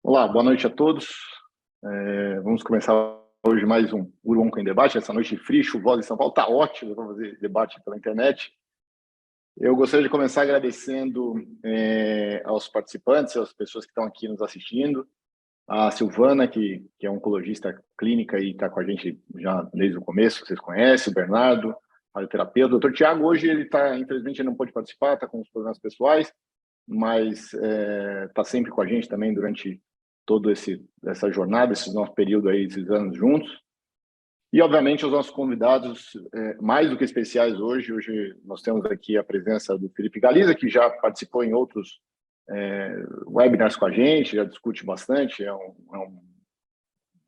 Olá, boa noite a todos. Vamos começar hoje mais um Uruonco em Debate. Essa noite fria, chuvosa em São Paulo. Está ótimo para fazer debate pela internet. Eu gostaria de começar agradecendo aos participantes, às pessoas que estão aqui nos assistindo. A Silvana, que é oncologista clínica e está com a gente já desde o começo, vocês conhecem, o Bernardo, radioterapeuta. O Dr. Tiago, hoje, infelizmente, ele não pôde participar, está com os problemas pessoais, mas está sempre com a gente também durante toda essa jornada, esse nosso período aí, esses anos juntos. E, obviamente, os nossos convidados, mais do que especiais hoje. Hoje nós temos aqui a presença do Felipe Galiza, que já participou em outros webinars com a gente, já discute bastante, é um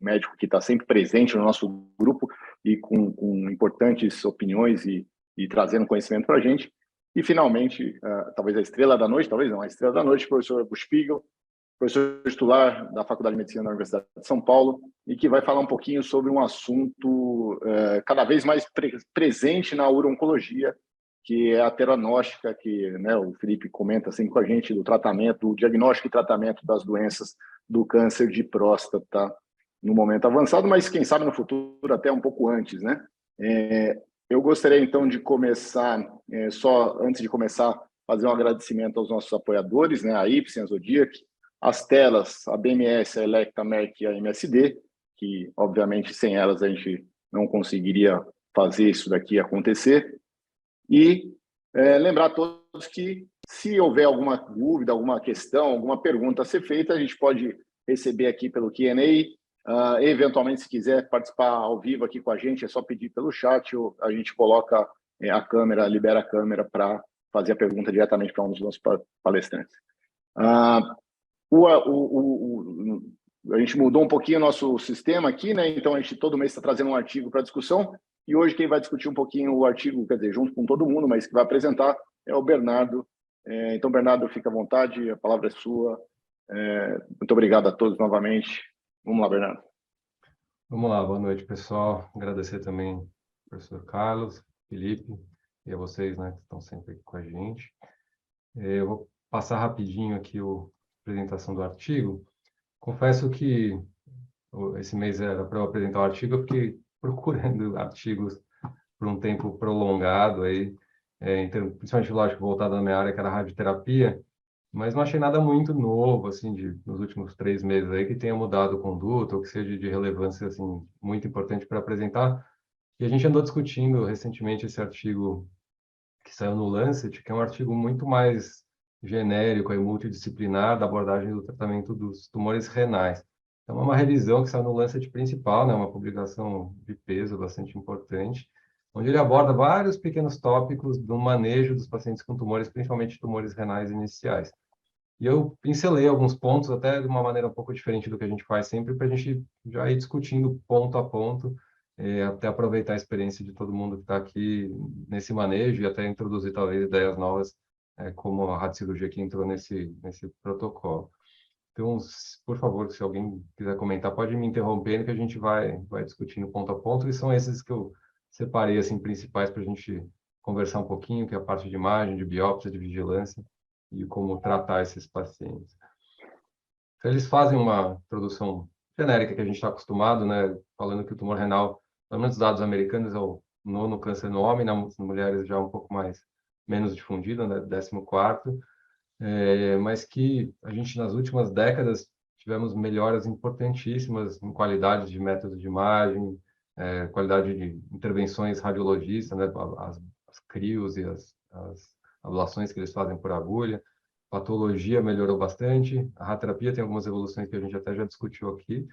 médico que está sempre presente no nosso grupo e com importantes opiniões e trazendo conhecimento para a gente. E, finalmente, talvez a estrela da noite, talvez não, a estrela da noite, o professor Buchpigel, professor titular da Faculdade de Medicina da Universidade de São Paulo, e que vai falar um pouquinho sobre um assunto cada vez mais presente na uro-oncologia, que é a teranóstica, que o Felipe comenta assim com a gente, do tratamento, do diagnóstico e tratamento das doenças do câncer de próstata no momento avançado, mas quem sabe no futuro até um pouco antes, né? Eu gostaria então de começar, só antes de começar, fazer um agradecimento aos nossos apoiadores, né? A Ipsen, a Zodiac, as telas, a BMS, a Elekta, a Merck e a MSD, que obviamente sem elas a gente não conseguiria fazer isso daqui acontecer. E lembrar a todos que, se houver alguma dúvida, alguma questão, alguma pergunta a ser feita, a gente pode receber aqui pelo Q&A. Eventualmente, se quiser participar ao vivo aqui com a gente, é só pedir pelo chat, ou a gente coloca a câmera, libera a câmera para fazer a pergunta diretamente para um dos nossos palestrantes. A gente mudou um pouquinho o nosso sistema aqui, né? Então a gente todo mês está trazendo um artigo para discussão, e hoje quem vai discutir um pouquinho o artigo, quer dizer, junto com todo mundo, mas que vai apresentar é o Bernardo. Então, Bernardo, fica à vontade, a palavra é sua. Muito obrigado a todos novamente. Vamos lá, Bernardo. Vamos lá, boa noite, pessoal. Agradecer também ao professor Carlos, Felipe e a vocês, né, que estão sempre aqui com a gente. Eu vou passar rapidinho aqui a apresentação do artigo. Confesso que esse mês era para eu apresentar o artigo, eu fiquei procurando artigos por um tempo prolongado, aí, principalmente, lógico, voltado à minha área, que era a radioterapia, mas não achei nada muito novo, assim, nos últimos 3 meses aí, que tenha mudado conduta, ou que seja de relevância, assim, muito importante para apresentar. E a gente andou discutindo recentemente esse artigo que saiu no Lancet, que é um artigo muito mais genérico e multidisciplinar da abordagem do tratamento dos tumores renais. Então, é uma revisão que saiu no Lancet principal, né, uma publicação de peso bastante importante, onde ele aborda vários pequenos tópicos do manejo dos pacientes com tumores, principalmente tumores renais iniciais. E eu pincelei alguns pontos, até de uma maneira um pouco diferente do que a gente faz sempre, para a gente já ir discutindo ponto a ponto, até aproveitar a experiência de todo mundo que está aqui nesse manejo e até introduzir talvez ideias novas, como a radiocirurgia que entrou nesse protocolo. Então, por favor, se alguém quiser comentar, pode me interromper, que a gente vai discutindo ponto a ponto, e são esses que eu separei assim principais para a gente conversar um pouquinho, que é a parte de imagem, de biópsia, de vigilância e como tratar esses pacientes. Então, eles fazem uma introdução genérica que a gente está acostumado, né, falando que o tumor renal, pelo menos dados americanos, é o 9º câncer no homem, nas mulheres já um pouco menos difundido, né, 14º, mas que a gente, nas últimas décadas, tivemos melhoras importantíssimas em qualidade de métodos de imagem, qualidade de intervenções radiologistas, né, as crios e as ablações que eles fazem por agulha. Patologia melhorou bastante, a radioterapia tem algumas evoluções que a gente até já discutiu aqui,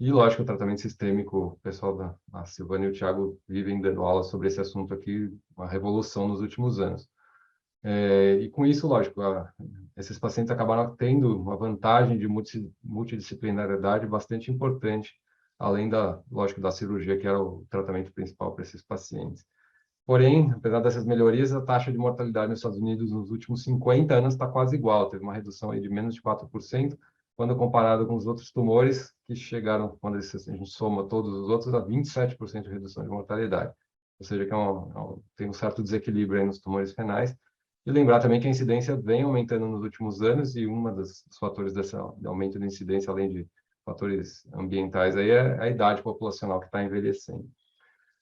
e, lógico, o tratamento sistêmico, o pessoal a Silvana e o Thiago vivem dando aula sobre esse assunto aqui, uma revolução nos últimos anos. E com isso, lógico, esses pacientes acabaram tendo uma vantagem de multidisciplinaridade bastante importante, além lógico, da cirurgia, que era o tratamento principal para esses pacientes. Porém, apesar dessas melhorias, a taxa de mortalidade nos Estados Unidos nos últimos 50 anos está quase igual, teve uma redução aí de menos de 4%, quando comparado com os outros tumores, que chegaram, quando a gente soma todos os outros, a 27% de redução de mortalidade. Ou seja, que tem um certo desequilíbrio aí nos tumores renais. E lembrar também que a incidência vem aumentando nos últimos anos e dos fatores desse aumento da incidência, além de fatores ambientais, aí é a idade populacional que está envelhecendo.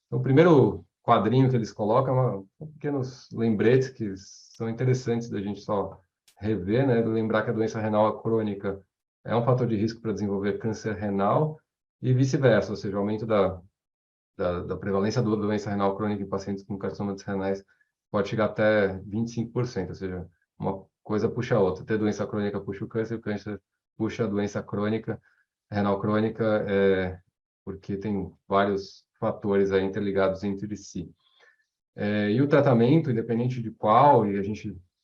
Então, o primeiro quadrinho que eles colocam são pequenos lembretes que são interessantes da gente só rever, né? Lembrar que a doença renal crônica é um fator de risco para desenvolver câncer renal e vice-versa, ou seja, o aumento da prevalência da doença renal crônica em pacientes com carcinomas renais pode chegar até 25%, ou seja, uma coisa puxa a outra. Ter doença crônica puxa o câncer puxa a doença crônica, renal crônica, porque tem vários fatores aí interligados entre si. E o tratamento, independente de qual, e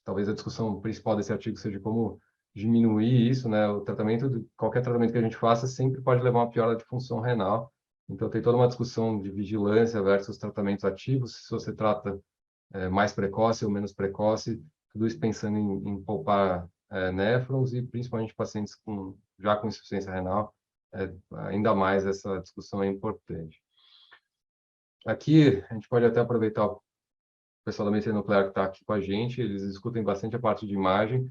talvez a discussão principal desse artigo seja como diminuir isso, né? O tratamento, qualquer tratamento que a gente faça sempre pode levar a uma piora de função renal. Então, tem toda uma discussão de vigilância versus tratamentos ativos, se você trata mais precoce ou menos precoce, tudo isso pensando em poupar néfrons e principalmente pacientes já com insuficiência renal, ainda mais essa discussão é importante. Aqui, a gente pode até aproveitar o pessoal da medicina nuclear que está aqui com a gente, eles discutem bastante a parte de imagem,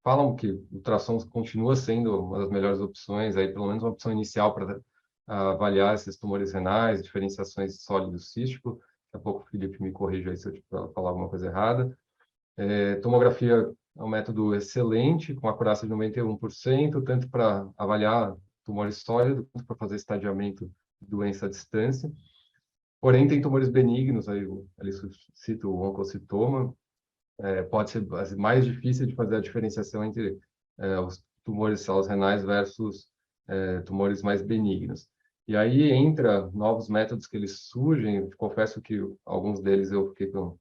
falam que o ultrassom continua sendo uma das melhores opções, aí pelo menos uma opção inicial para avaliar esses tumores renais, diferenciações sólido-cístico. Daqui a pouco o Felipe me corrija aí se eu falar alguma coisa errada. Tomografia é um método excelente, com acurácia de 91%, tanto para avaliar tumores sólidos, quanto para fazer estadiamento de doença à distância. Porém, tem tumores benignos, aí ele cita o oncocitoma, pode ser mais difícil de fazer a diferenciação entre os tumores células renais versus tumores mais benignos. E aí entra novos métodos que eles surgem, confesso que alguns deles eu fiquei com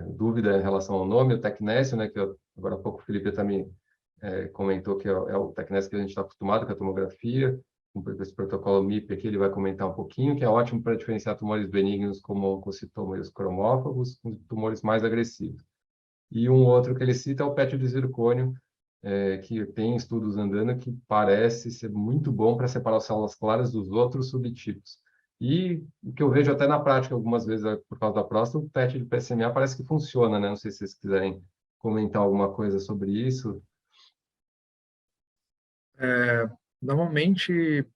dúvida em relação ao nome, o TecNessio, né, que agora há pouco o Felipe também comentou que é o TecNessio que a gente está acostumado com a tomografia, com esse protocolo MIP aqui, ele vai comentar um pouquinho, que é ótimo para diferenciar tumores benignos como o oncocitoma e os cromófagos, com tumores mais agressivos. E um outro que ele cita é o PET de zircônio, que tem estudos andando que parece ser muito bom para separar as células claras dos outros subtipos. E o que eu vejo até na prática algumas vezes por causa da próstata, o PET de PSMA parece que funciona, né? Não sei se vocês quiserem comentar alguma coisa sobre isso. Normalmente,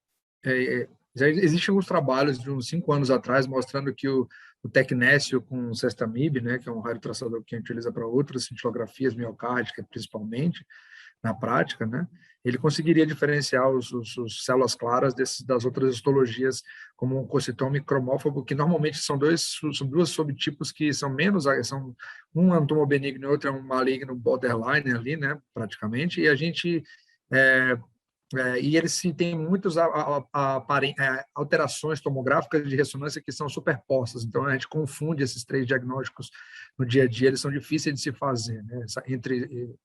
já existem alguns trabalhos de uns 5 anos atrás mostrando que o TecNessio com o Cestamib, né, que é um radiotraçador que a gente utiliza para outras cintilografias miocárdicas, principalmente, na prática, né, ele conseguiria diferenciar os células claras das outras histologias, como o oncocitoma e cromófago, que normalmente são duas subtipos que são menos, um é um tumor benigno e outro é um maligno borderline ali, né, praticamente, e a gente e eles têm muitas alterações tomográficas de ressonância que são superpostas. Então, a gente confunde esses 3 diagnósticos no dia a dia, eles são difíceis de se fazer, né? entre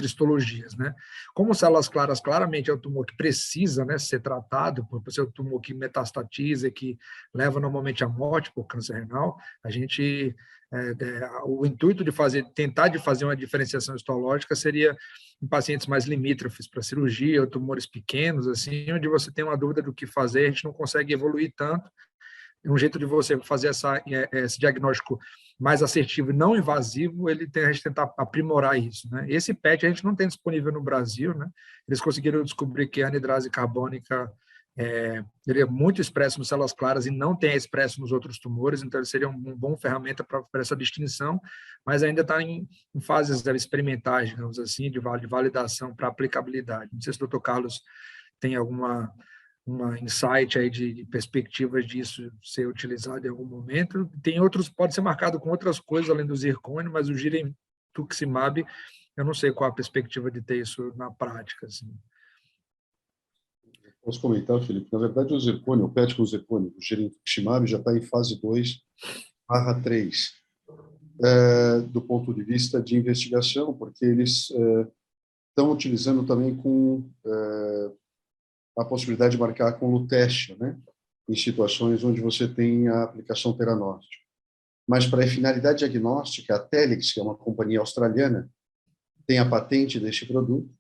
histologias, né? Como células claras, claramente é um tumor que precisa, né, ser tratado, por ser um tumor que metastatiza, que leva normalmente à morte por câncer renal, a gente o intuito de tentar fazer uma diferenciação histológica seria em pacientes mais limítrofes para cirurgia ou tumores pequenos, assim, onde você tem uma dúvida do que fazer, a gente não consegue evoluir tanto. Um jeito de você fazer esse diagnóstico mais assertivo e não invasivo, a gente tentar aprimorar isso, né? Esse PET a gente não tem disponível no Brasil, né? Eles conseguiram descobrir que a anidrase carbônica ele é muito expresso nas células claras e não tem expresso nos outros tumores, então ele seria uma boa ferramenta para essa distinção, mas ainda está em fases experimentais, digamos assim, de validação para aplicabilidade. Não sei se o Dr. Carlos tem uma insight aí de perspectivas disso ser utilizado em algum momento. Tem outros, pode ser marcado com outras coisas além do zircônio, mas o girentuximab, eu não sei qual a perspectiva de ter isso na prática, assim. Posso comentar, Felipe? Na verdade, o PET com zircônio, o girentuximab já está em fase 2/3, do ponto de vista de investigação, porque eles estão utilizando também com a possibilidade de marcar com lutécio, né? Em situações onde você tem a aplicação teranóstica. Mas para a finalidade diagnóstica, a Telix, que é uma companhia australiana, tem a patente deste produto,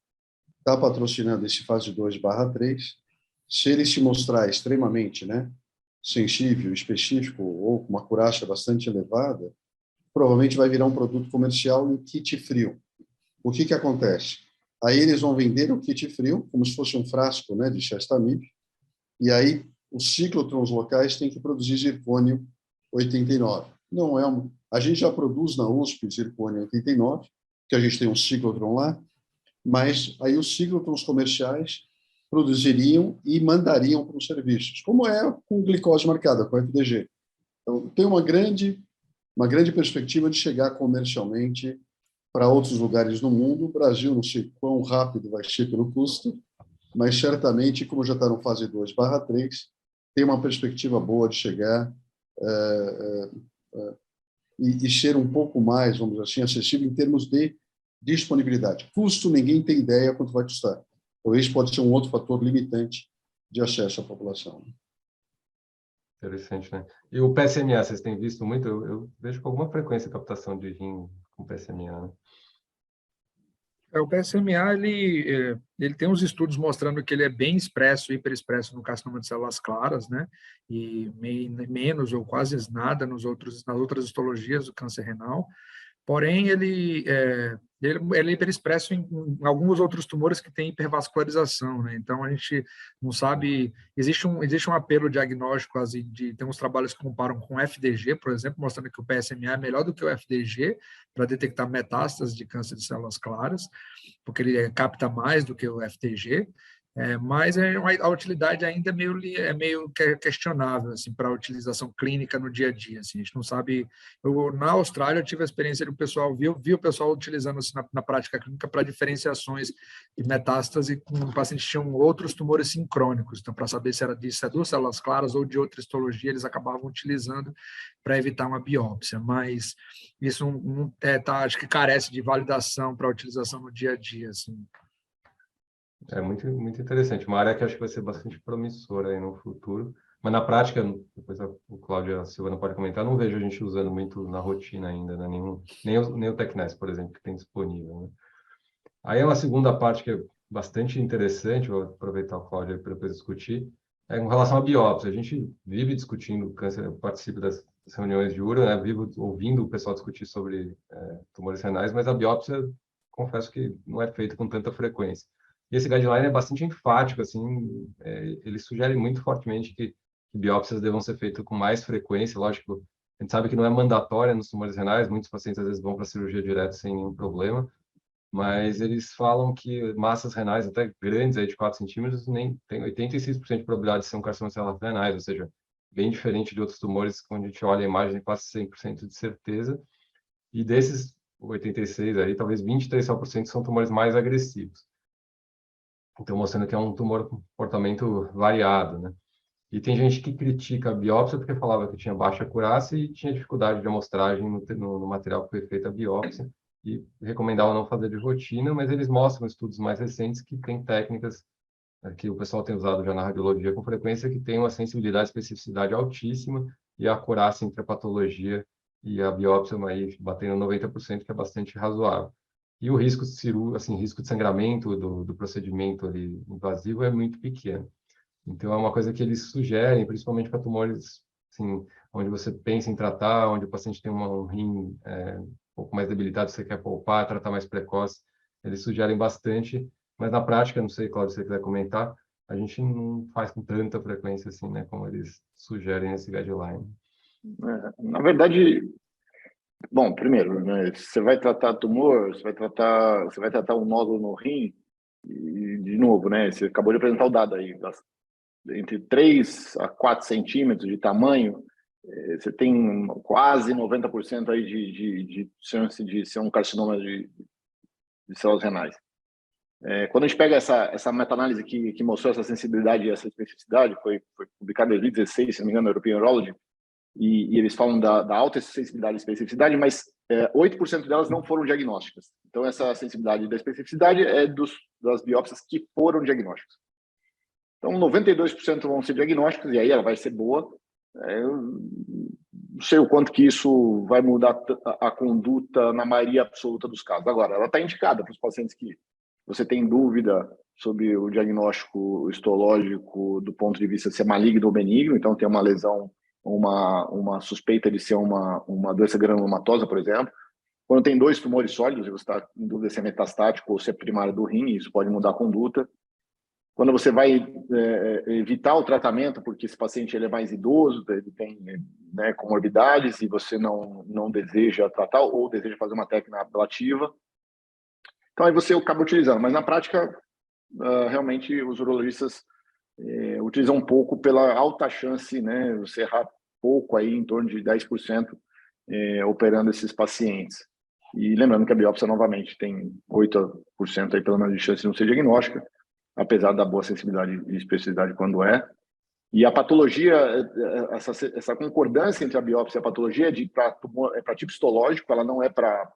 está patrocinando esse fase 2/3. Se ele se mostrar extremamente, né, sensível, específico ou com uma acurácia bastante elevada, provavelmente vai virar um produto comercial em kit frio. O que acontece? Aí eles vão vender o kit frio, como se fosse um frasco, né, de Chestamib, e aí os ciclotrons locais têm que produzir zircônio 89. Não é a gente já produz na USP zircônio 89, que a gente tem um ciclotron lá, mas aí os ciclotrons comerciais produziriam e mandariam para os serviços, como é com glicose marcada, com FDG. Então, tem uma grande perspectiva de chegar comercialmente para outros lugares do mundo. O Brasil, não sei quão rápido vai ser pelo custo, mas certamente, como já está no fase 2/3, tem uma perspectiva boa de chegar e ser um pouco mais, vamos dizer assim, acessível em termos de disponibilidade. Custo, ninguém tem ideia quanto vai custar. Talvez pode ser um outro fator limitante de acesso à população. Interessante, né? E o PSMA, vocês têm visto muito? Eu vejo com alguma frequência a captação de rim com PSMA, né? O PSMA, ele tem uns estudos mostrando que ele é bem expresso, hiperexpresso no carcinoma de células claras, né? E menos ou quase nada nas outras histologias do câncer renal. Porém, ele é hiperexpresso em alguns outros tumores que têm hipervascularização, né? Então, a gente não sabe... Existe um apelo diagnóstico, assim, tem uns trabalhos que comparam com FDG, por exemplo, mostrando que o PSMA é melhor do que o FDG para detectar metástases de câncer de células claras, porque ele capta mais do que o FDG. Mas a utilidade ainda é meio questionável assim, para a utilização clínica no dia a dia. Assim, a gente não sabe. Na Austrália, eu tive a experiência do pessoal, vi o pessoal utilizando assim, na prática clínica para diferenciações de metástase com pacientes que tinham outros tumores sincrônicos. Então, para saber se era de células claras ou de outra histologia, eles acabavam utilizando para evitar uma biópsia. Mas isso acho que carece de validação para a utilização no dia a dia. Assim. É muito, muito interessante. Uma área que acho que vai ser bastante promissora aí no futuro. Mas na prática, depois o Cláudio e a Silvana pode comentar, não vejo a gente usando muito na rotina ainda, né? Nem o TecNES, por exemplo, que tem disponível, né? Aí é uma segunda parte que é bastante interessante, vou aproveitar o Cláudio para depois discutir, é com relação à biópsia. A gente vive discutindo câncer, eu participo das reuniões de URA, né? Vivo ouvindo o pessoal discutir sobre tumores renais, mas a biópsia, confesso que não é feita com tanta frequência. E esse guideline é bastante enfático, assim, ele sugere muito fortemente que biópsias devam ser feitas com mais frequência. Lógico, a gente sabe que não é mandatória nos tumores renais, muitos pacientes às vezes vão para a cirurgia direto sem nenhum problema, mas eles falam que massas renais até grandes, aí de 4 centímetros, nem tem 86% de probabilidade de ser um carcinoma de células renais, ou seja, bem diferente de outros tumores, quando a gente olha a imagem, quase 100% de certeza. E desses 86 aí, talvez 23% são tumores mais agressivos. Então, mostrando que é um tumor com comportamento variado, né? E tem gente que critica a biópsia porque falava que tinha baixa acurácia e tinha dificuldade de amostragem no material que foi feita a biópsia e recomendava não fazer de rotina, mas eles mostram estudos mais recentes que tem técnicas que o pessoal tem usado já na radiologia com frequência que tem uma sensibilidade e especificidade altíssima e a acurácia entre a patologia e a biópsia aí batendo 90%, que é bastante razoável. E o risco risco de sangramento do procedimento ali invasivo é muito pequeno. Então, é uma coisa que eles sugerem, principalmente para tumores assim, onde você pensa em tratar, onde o paciente tem um rim um pouco mais debilitado, você quer poupar, tratar mais precoce. Eles sugerem bastante, mas na prática, não sei, Cláudio, se você quiser comentar, a gente não faz com tanta frequência assim, né, como eles sugerem nesse guideline. Na verdade, bom, primeiro, né, você vai tratar tumor, você vai tratar um nódulo no rim, e, de novo, né, você acabou de apresentar o dado aí, entre 3 a 4 centímetros de tamanho, você tem quase 90% aí de chance de ser um carcinoma de células renais. Quando a gente pega essa meta-análise que mostrou essa sensibilidade e essa especificidade, foi publicada em 2016, se não me engano, na European Urology, e eles falam da alta sensibilidade e especificidade, mas 8% delas não foram diagnósticas. Então, essa sensibilidade da especificidade é das biópsias que foram diagnósticas. Então, 92% vão ser diagnósticos, e aí ela vai ser boa. Eu não sei o quanto que isso vai mudar a conduta na maioria absoluta dos casos. Agora, ela está indicada para os pacientes que você tem dúvida sobre o diagnóstico histológico do ponto de vista se é maligno ou benigno, então tem uma lesão uma suspeita de ser uma doença granulomatosa, por exemplo. Quando tem 2 tumores sólidos, você está em dúvida se é metastático ou se é primário do rim, isso pode mudar a conduta. Quando você vai evitar o tratamento, porque esse paciente ele é mais idoso, ele tem, né, comorbidades, e você não deseja tratar ou deseja fazer uma técnica ablativa, então aí você acaba utilizando. Mas na prática, realmente os urologistas utilizam um pouco pela alta chance, né, você errar pouco, aí, em torno de 10%, operando esses pacientes. E lembrando que a biópsia, novamente, tem 8% aí, pelo menos, de chance de não ser diagnóstica, apesar da boa sensibilidade e especificidade quando é. E a patologia, essa concordância entre a biópsia e a patologia é para tipo histológico, ela não é para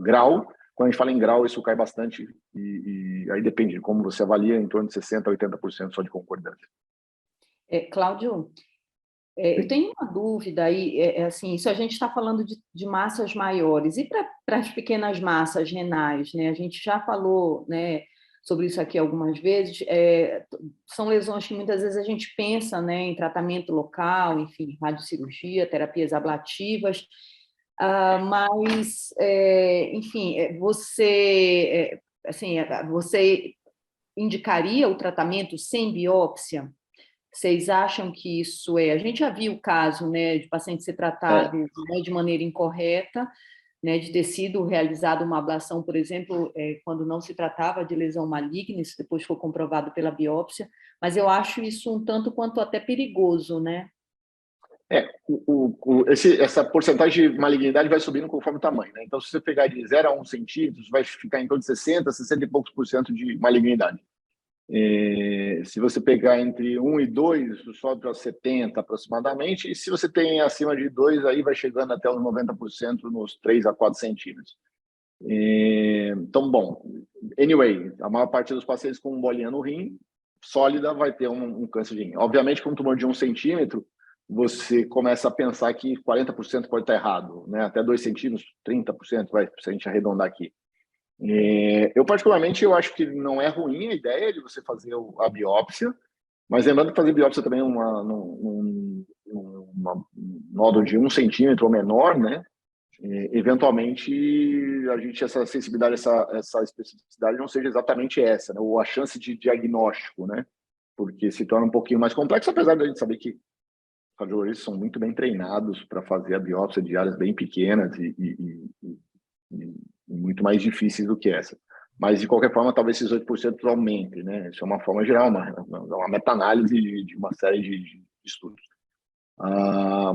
grau. Quando a gente fala em grau, isso cai bastante, e aí depende de como você avalia, em torno de 60% a 80% só de concordância. Cláudio, eu tenho uma dúvida aí, assim, isso a gente está falando de massas maiores, e para as pequenas massas renais, né? A gente já falou, né, sobre isso aqui algumas vezes, são lesões que muitas vezes a gente pensa, né, em tratamento local, enfim, radiocirurgia, terapias ablativas, mas, enfim, você indicaria o tratamento sem biópsia? Vocês acham que isso A gente já viu o caso, né, de paciente ser tratado, né, de maneira incorreta, né, de ter sido realizada uma ablação, por exemplo, quando não se tratava de lesão maligna, isso depois foi comprovado pela biópsia, mas eu acho isso um tanto quanto até perigoso, né? Essa porcentagem de malignidade vai subindo conforme o tamanho, né? Então, se você pegar de 0 a 1 centímetro, vai ficar em torno de 60 e poucos % de malignidade. Se você pegar entre 1 e 2, sobe para 70 aproximadamente, e se você tem acima de 2, aí vai chegando até os 90% nos 3 a 4 centímetros. Então, bom, anyway, a maior parte dos pacientes com bolinha no rim, sólida, vai ter um câncer de rim. Obviamente, com um tumor de 1 centímetro, você começa a pensar que 40% pode estar errado, né? Até 2 centímetros, 30%, se a gente arredondar aqui. Eu, particularmente, eu acho que não é ruim a ideia de você fazer a biópsia, mas lembrando que fazer biópsia também um nódulo de 1 centímetro ou menor, né? Eventualmente, essa sensibilidade, essa especificidade não seja exatamente essa, né? Ou a chance de diagnóstico, né? Porque se torna um pouquinho mais complexo, apesar de a gente saber que radiologistas são muito bem treinados para fazer a biópsia de áreas bem pequenas e muito mais difíceis do que essa. Mas, de qualquer forma, talvez esses 8% aumentem, né? Isso é uma forma geral, uma meta-análise de uma série de estudos.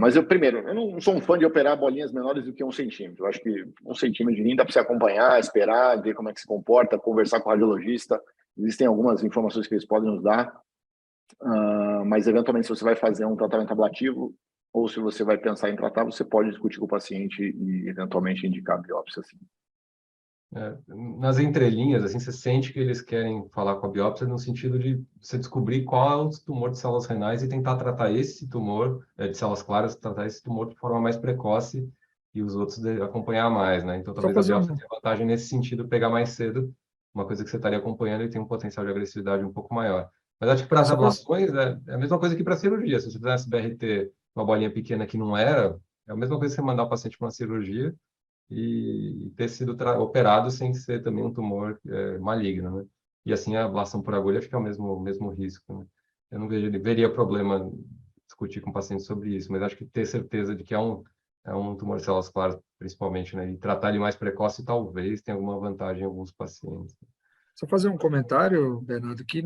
Mas eu não sou um fã de operar bolinhas menores do que 1 centímetro. Eu acho que 1 centímetro de rim dá para você acompanhar, esperar, ver como é que se comporta, conversar com o radiologista. Existem algumas informações que eles podem nos dar. Mas, eventualmente, se você vai fazer um tratamento ablativo ou se você vai pensar em tratar, você pode discutir com o paciente e, eventualmente, indicar a biópsia, assim. Nas entrelinhas, assim, você sente que eles querem falar com a biópsia no sentido de você descobrir qual é o tumor de células renais e tentar tratar esse tumor de células claras, tratar esse tumor de forma mais precoce e os outros acompanhar mais, né? Então, talvez a biópsia tenha vantagem nesse sentido, pegar mais cedo uma coisa que você estaria acompanhando e tem um potencial de agressividade um pouco maior. Mas acho que para as ablações é a mesma coisa que para a cirurgia. Se você fizesse BRT, uma bolinha pequena que não era, é a mesma coisa que você mandar o paciente para uma cirurgia e ter sido operado sem ser também um tumor maligno, né? E assim a ablação por agulha fica o mesmo risco, né? Eu não veria problema discutir com o paciente sobre isso, mas acho que ter certeza de que é um tumor de células claras, principalmente, né? E tratar ele mais precoce talvez tenha alguma vantagem em alguns pacientes. Só fazer um comentário, Bernardo, que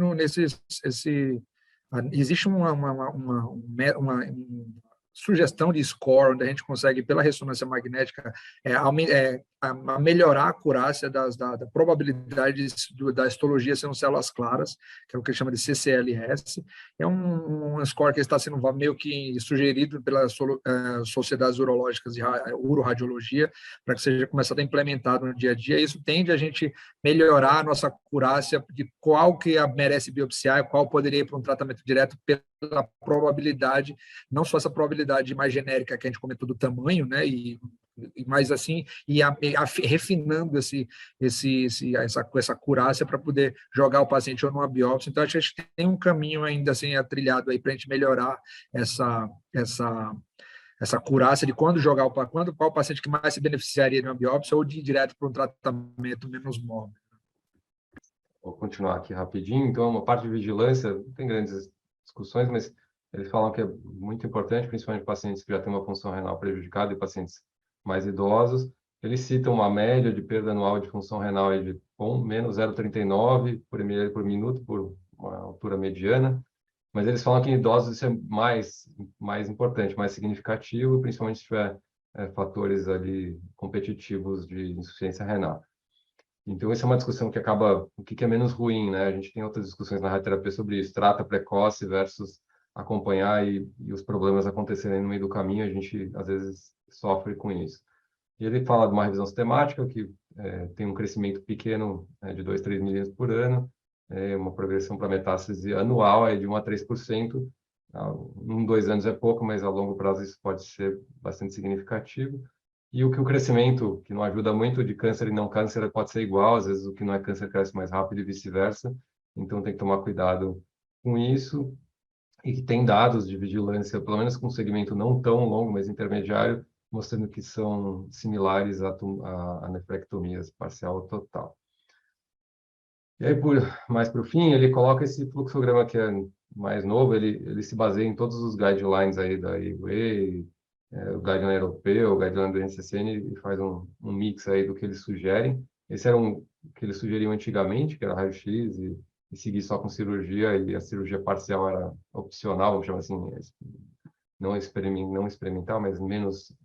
existe uma sugestão de score, onde a gente consegue, pela ressonância magnética, a melhorar a acurácia da probabilidade da histologia sendo células claras, que é o que chama de CCLS. É um score que está sendo meio que sugerido pelas sociedades urológicas de uroradiologia, para que seja começado a implementado no dia a dia. Isso tende a gente melhorar a nossa acurácia de qual que merece biopsiar e qual poderia ir para um tratamento direto pela probabilidade, não só essa probabilidade mais genérica que a gente comentou do tamanho, né, e Mas assim, refinando essa acurácia para poder jogar o paciente ou numa biópsia. Então, acho que a gente tem um caminho ainda assim trilhado aí para a gente melhorar essa acurácia de quando jogar qual o paciente que mais se beneficiaria de uma biópsia ou de ir direto para um tratamento menos mórbido. Vou continuar aqui rapidinho. Então, uma parte de vigilância, não tem grandes discussões, mas eles falam que é muito importante, principalmente pacientes que já têm uma função renal prejudicada e pacientes mais idosos. Eles citam uma média de perda anual de função renal de menos 0,39 por ml por minuto, por uma altura mediana. Mas eles falam que em idosos isso é mais importante, mais significativo, principalmente se tiver fatores ali competitivos de insuficiência renal. Então, essa é uma discussão que acaba, o que é menos ruim, né? A gente tem outras discussões na radioterapia sobre isso, trata precoce versus acompanhar e os problemas acontecerem no meio do caminho, a gente, às vezes, sofre com isso. E ele fala de uma revisão sistemática, que tem um crescimento pequeno de 2, 3 milímetros por ano, uma progressão para metástase anual de 1 a 3%. 1, 2 anos é pouco, mas a longo prazo isso pode ser bastante significativo. E o crescimento, que não ajuda muito, de câncer e não câncer, pode ser igual, às vezes o que não é câncer cresce mais rápido e vice-versa, então tem que tomar cuidado com isso. E que tem dados de vigilância, pelo menos com um segmento não tão longo, mas intermediário, mostrando que são similares a nefrectomias parcial ou total. E aí, mais para o fim, ele coloca esse fluxograma que é mais novo, ele se baseia em todos os guidelines aí da EUA, o guideline europeu, o guideline do NCCN, e faz um mix aí do que eles sugerem. Esse era que eles sugeriam antigamente, que era raio-x e seguir só com cirurgia, e a cirurgia parcial era opcional, vamos chamar assim, não experimental, mas menos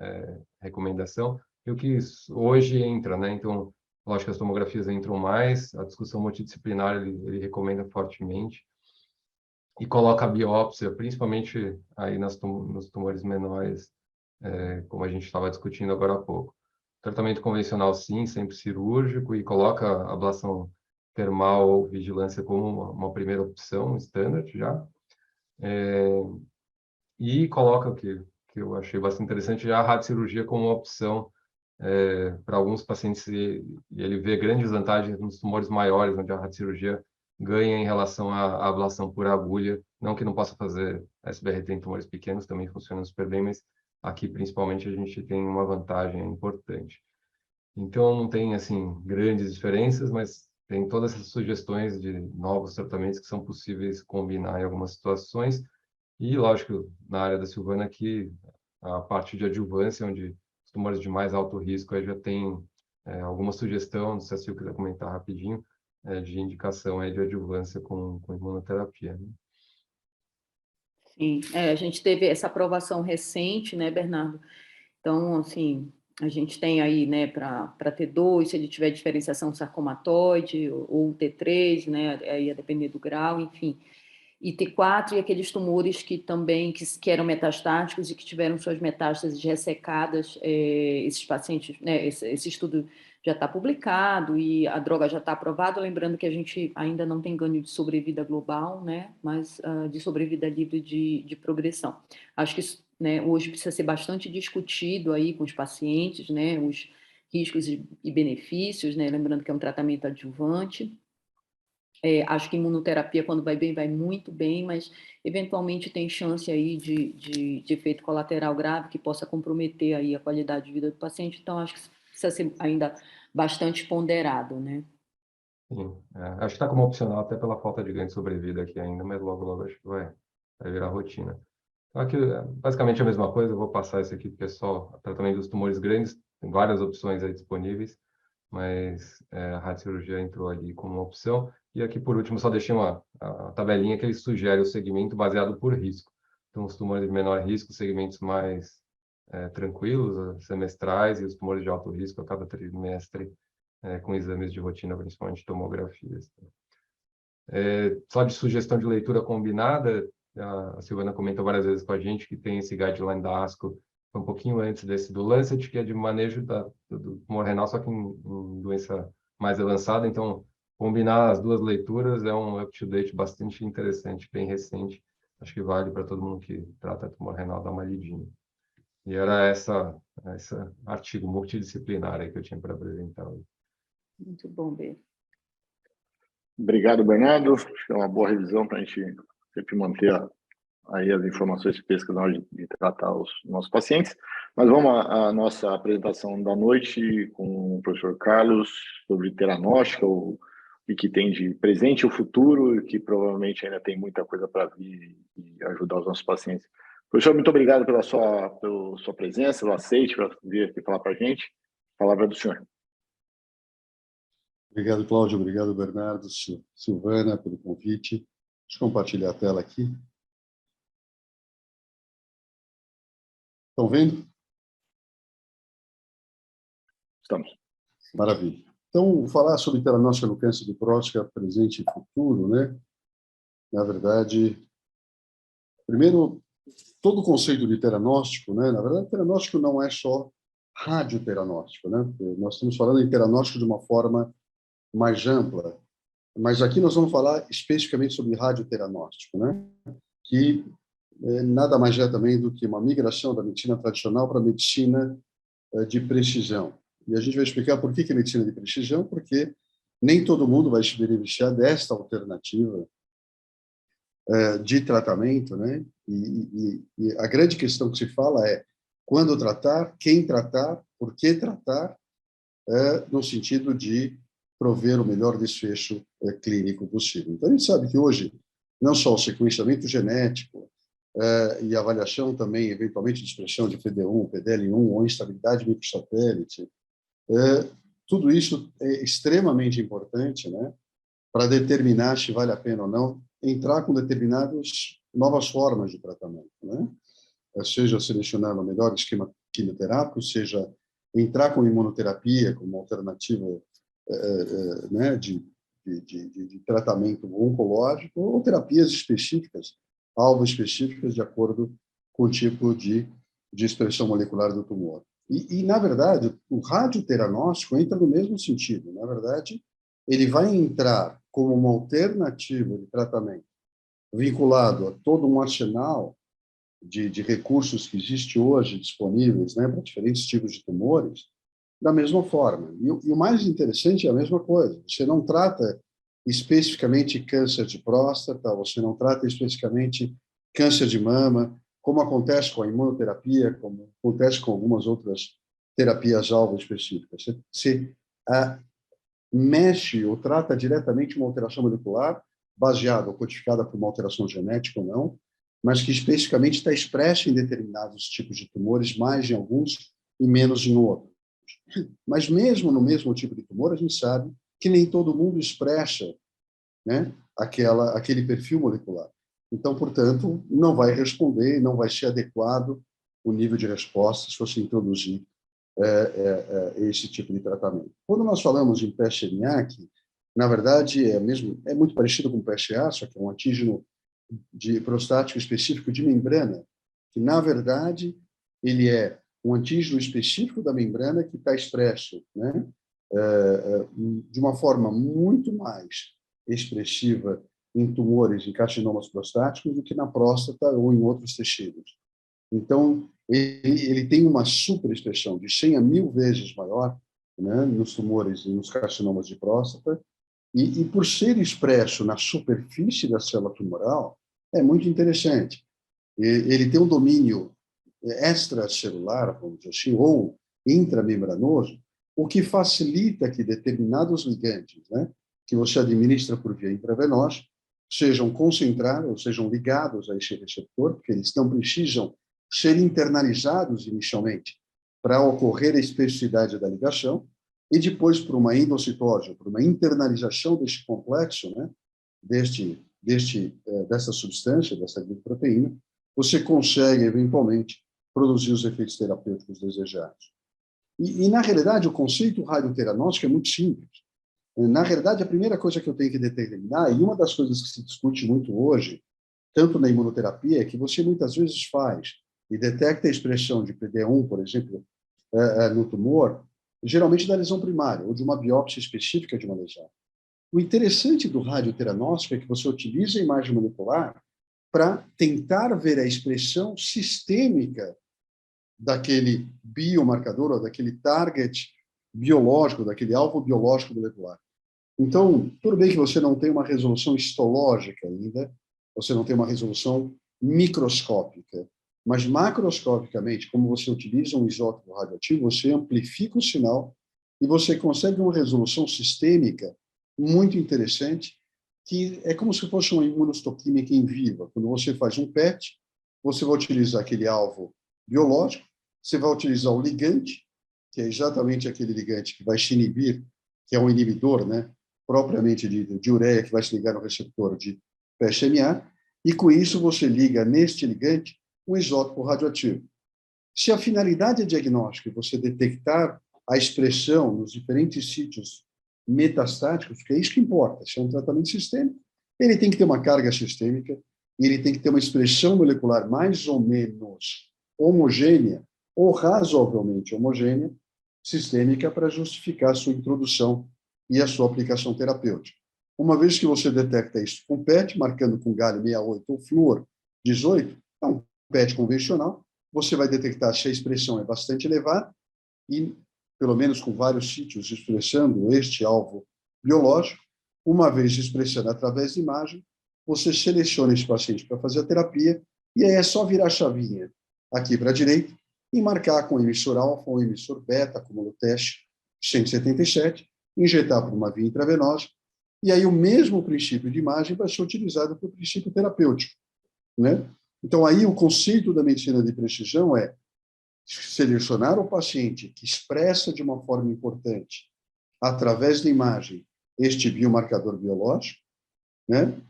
recomendação. E o que hoje entra, né? Então, lógico que as tomografias entram mais, a discussão multidisciplinar ele recomenda fortemente, e coloca a biópsia, principalmente aí nos tumores menores, como a gente estava discutindo agora há pouco. Tratamento convencional, sim, sempre cirúrgico, e coloca a ablação termal ou vigilância como uma primeira opção, standard já. E coloca o que eu achei bastante interessante, já a radiocirurgia como uma opção para alguns pacientes, e ele vê grandes vantagens nos tumores maiores, onde a radiocirurgia ganha em relação à ablação por agulha. Não que não possa fazer SBRT em tumores pequenos, também funciona super bem, mas aqui principalmente a gente tem uma vantagem importante. Então não tem assim grandes diferenças, mas tem todas essas sugestões de novos tratamentos que são possíveis combinar em algumas situações. E, lógico, na área da Silvana aqui, a parte de adjuvância, onde os tumores de mais alto risco aí já tem alguma sugestão, se a Sil quiser comentar rapidinho, de indicação aí de adjuvância com imunoterapia. Né? Sim, a gente teve essa aprovação recente, né, Bernardo? Então, assim, a gente tem aí, né, para T2, se ele tiver diferenciação sarcomatoide, ou T3, né, aí ia depender do grau, enfim. E T4 e aqueles tumores que também que eram metastáticos e que tiveram suas metástases ressecadas, esses pacientes, né, esse estudo já está publicado e a droga já está aprovada, lembrando que a gente ainda não tem ganho de sobrevida global, né, mas de sobrevida livre de progressão. Acho que isso, né, hoje precisa ser bastante discutido aí com os pacientes, né, os riscos e benefícios, né, lembrando que é um tratamento adjuvante. Acho que imunoterapia, quando vai bem, vai muito bem, mas eventualmente tem chance aí de efeito colateral grave que possa comprometer aí a qualidade de vida do paciente. Então, acho que precisa ser ainda bastante ponderado, né? Sim, acho que está como opcional até pela falta de ganho de sobrevida aqui ainda, mas logo, logo acho que vai virar rotina. Então, aqui, basicamente a mesma coisa, eu vou passar isso aqui para o pessoal, tratamento dos tumores grandes, tem várias opções aí disponíveis, mas a radiocirurgia entrou ali como uma opção. E aqui, por último, só deixei a tabelinha que ele sugere o segmento baseado por risco. Então, os tumores de menor risco, segmentos mais tranquilos, semestrais, e os tumores de alto risco a cada trimestre, com exames de rotina, principalmente tomografias. Só de sugestão de leitura combinada, a Silvana comentou várias vezes com a gente que tem esse guideline da ASCO um pouquinho antes desse do Lancet, que é de manejo do tumor renal, só que em doença mais avançada. Então, combinar as duas leituras é um up-to-date bastante interessante, bem recente. Acho que vale para todo mundo que trata tumor renal dar uma lidinha. E era esse artigo multidisciplinar aí que eu tinha para apresentar hoje. Muito bom, Bê. Obrigado, Bernardo. Acho que é uma boa revisão para a gente sempre manter aí as informações frescas na hora de tratar os nossos pacientes. Mas vamos à nossa apresentação da noite com o professor Carlos sobre teranóstica, o que tem de presente e o futuro, e que provavelmente ainda tem muita coisa para vir e ajudar os nossos pacientes. Professor, muito obrigado pela sua presença, pelo aceite, para vir aqui falar para a gente. A palavra é do senhor. Obrigado, Cláudio. Obrigado, Bernardo, Silvana, pelo convite. Deixa eu compartilhar a tela aqui. Estão vendo? Estamos. Maravilha. Então, falar sobre teranóstica no câncer de próstata, presente e futuro, né? Na verdade, primeiro, todo o conceito de teranóstico, né? Na verdade, teranóstico não é só radioteranóstico, né? Nós estamos falando em teranóstico de uma forma mais ampla, mas aqui nós vamos falar especificamente sobre radioteranóstico, né? Que nada mais é também do que uma migração da medicina tradicional para a medicina de precisão. E a gente vai explicar por que é medicina de precisão, porque nem todo mundo vai se beneficiar desta alternativa de tratamento, né? E a grande questão que se fala é quando tratar, quem tratar, por que tratar, no sentido de prover o melhor desfecho clínico possível. Então, a gente sabe que hoje, não só o sequenciamento genético e avaliação também, eventualmente, de expressão de PD1, PDL1 ou instabilidade microsatélite, tudo isso é extremamente importante, né, para determinar se vale a pena ou não entrar com determinadas novas formas de tratamento, né? Seja selecionando o melhor esquema quimioterápico, seja entrar com imunoterapia como alternativa né, de tratamento oncológico ou terapias específicas, alvos específicas de acordo com o tipo de expressão molecular do tumor. E, na verdade, o radioteranóstico entra no mesmo sentido. Na verdade, ele vai entrar como uma alternativa de tratamento vinculado a todo um arsenal de recursos que existe hoje disponíveis, né, para diferentes tipos de tumores, da mesma forma. E o mais interessante é a mesma coisa. Você não trata especificamente câncer de próstata, você não trata especificamente câncer de mama, como acontece com a imunoterapia, como acontece com algumas outras terapias-alvo específicas. Você mexe ou trata diretamente uma alteração molecular, baseada ou codificada por uma alteração genética ou não, mas que especificamente está expressa em determinados tipos de tumores, mais em alguns e menos em outros. Mas mesmo no mesmo tipo de tumor, a gente sabe que nem todo mundo expressa, né, aquele perfil molecular. Então, portanto, não vai responder, não vai ser adequado o nível de resposta se você introduzir esse tipo de tratamento. Quando nós falamos em PSMA, na verdade é muito parecido com o PSA, só que é um antígeno prostático específico de membrana, que na verdade ele é um antígeno específico da membrana que está expresso, né, de uma forma muito mais expressiva em tumores, em carcinomas prostáticos, do que na próstata ou em outros tecidos. Então, ele tem uma superexpressão de 100 a 1000 vezes maior, né, nos tumores e nos carcinomas de próstata, e por ser expresso na superfície da célula tumoral, é muito interessante. Ele tem um domínio extracelular, vamos dizer assim, ou intramembranoso, o que facilita que determinados ligandes, né, que você administra por via intravenosa, sejam concentrados, ou sejam ligados a esse receptor, porque eles não precisam ser internalizados inicialmente para ocorrer a especificidade da ligação, e depois, por uma endocitose, por uma internalização desse complexo, né, dessa substância, dessa glicoproteína, você consegue, eventualmente, produzir os efeitos terapêuticos desejados. E na realidade, o conceito radioteranóstico é muito simples. Na realidade, a primeira coisa que eu tenho que determinar, e uma das coisas que se discute muito hoje, tanto na imunoterapia, é que você muitas vezes faz e detecta a expressão de PD1, por exemplo, no tumor, geralmente da lesão primária, ou de uma biópsia específica de uma lesão. O interessante do radioteranóstico é que você utiliza a imagem molecular para tentar ver a expressão sistêmica daquele biomarcador, ou daquele target biológico, daquele alvo biológico molecular. Então, tudo bem que você não tem uma resolução histológica ainda, você não tem uma resolução microscópica, mas macroscopicamente, como você utiliza um isótopo radioativo, você amplifica o sinal e você consegue uma resolução sistêmica muito interessante, que é como se fosse uma imunohistoquímica em vivo. Quando você faz um PET, você vai utilizar aquele alvo biológico, você vai utilizar o ligante, que é exatamente aquele ligante que vai se inibir, que é um inibidor, né, propriamente de ureia, que vai se ligar no receptor de PSMA, e com isso você liga neste ligante um isótopo radioativo. Se a finalidade é diagnóstica e você detectar a expressão nos diferentes sítios metastáticos, que é isso que importa, se é um tratamento sistêmico, ele tem que ter uma carga sistêmica e ele tem que ter uma expressão molecular mais ou menos homogênea ou razoavelmente homogênea, sistêmica, para justificar a sua introdução e a sua aplicação terapêutica. Uma vez que você detecta isso com PET, marcando com galho 68 ou flúor 18, é um PET convencional, você vai detectar se a expressão é bastante elevada e, pelo menos com vários sítios expressando este alvo biológico, uma vez expressando através de imagem, você seleciona esse paciente para fazer a terapia e aí é só virar a chavinha aqui para a direita e marcar com emissor alfa ou emissor beta, como no teste 177, injetar por uma via intravenosa, e aí o mesmo princípio de imagem vai ser utilizado para o princípio terapêutico, né? Então, aí o conceito da medicina de precisão é selecionar o paciente que expressa de uma forma importante, através da imagem, este biomarcador biológico, né?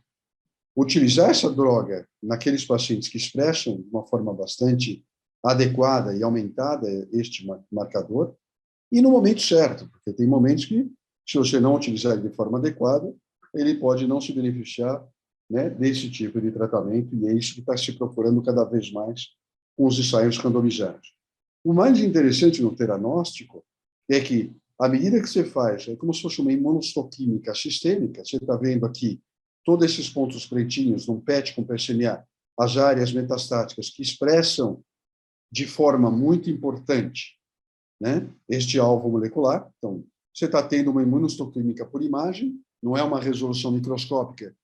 Utilizar essa droga naqueles pacientes que expressam de uma forma bastante adequada e aumentada este marcador, e no momento certo, porque tem momentos que, se você não utilizar ele de forma adequada, ele pode não se beneficiar, né, desse tipo de tratamento, e é isso que está se procurando cada vez mais com os ensaios randomizados. O mais interessante no teranóstico é que, à medida que você faz, é como se fosse uma imunohistoquímica sistêmica, você está vendo aqui todos esses pontos pretinhos num PET com PSMA, as áreas metastáticas que expressam de forma muito importante, né, este alvo molecular. Então, você está tendo uma imunohistoquímica por imagem, não é uma resolução microscópica,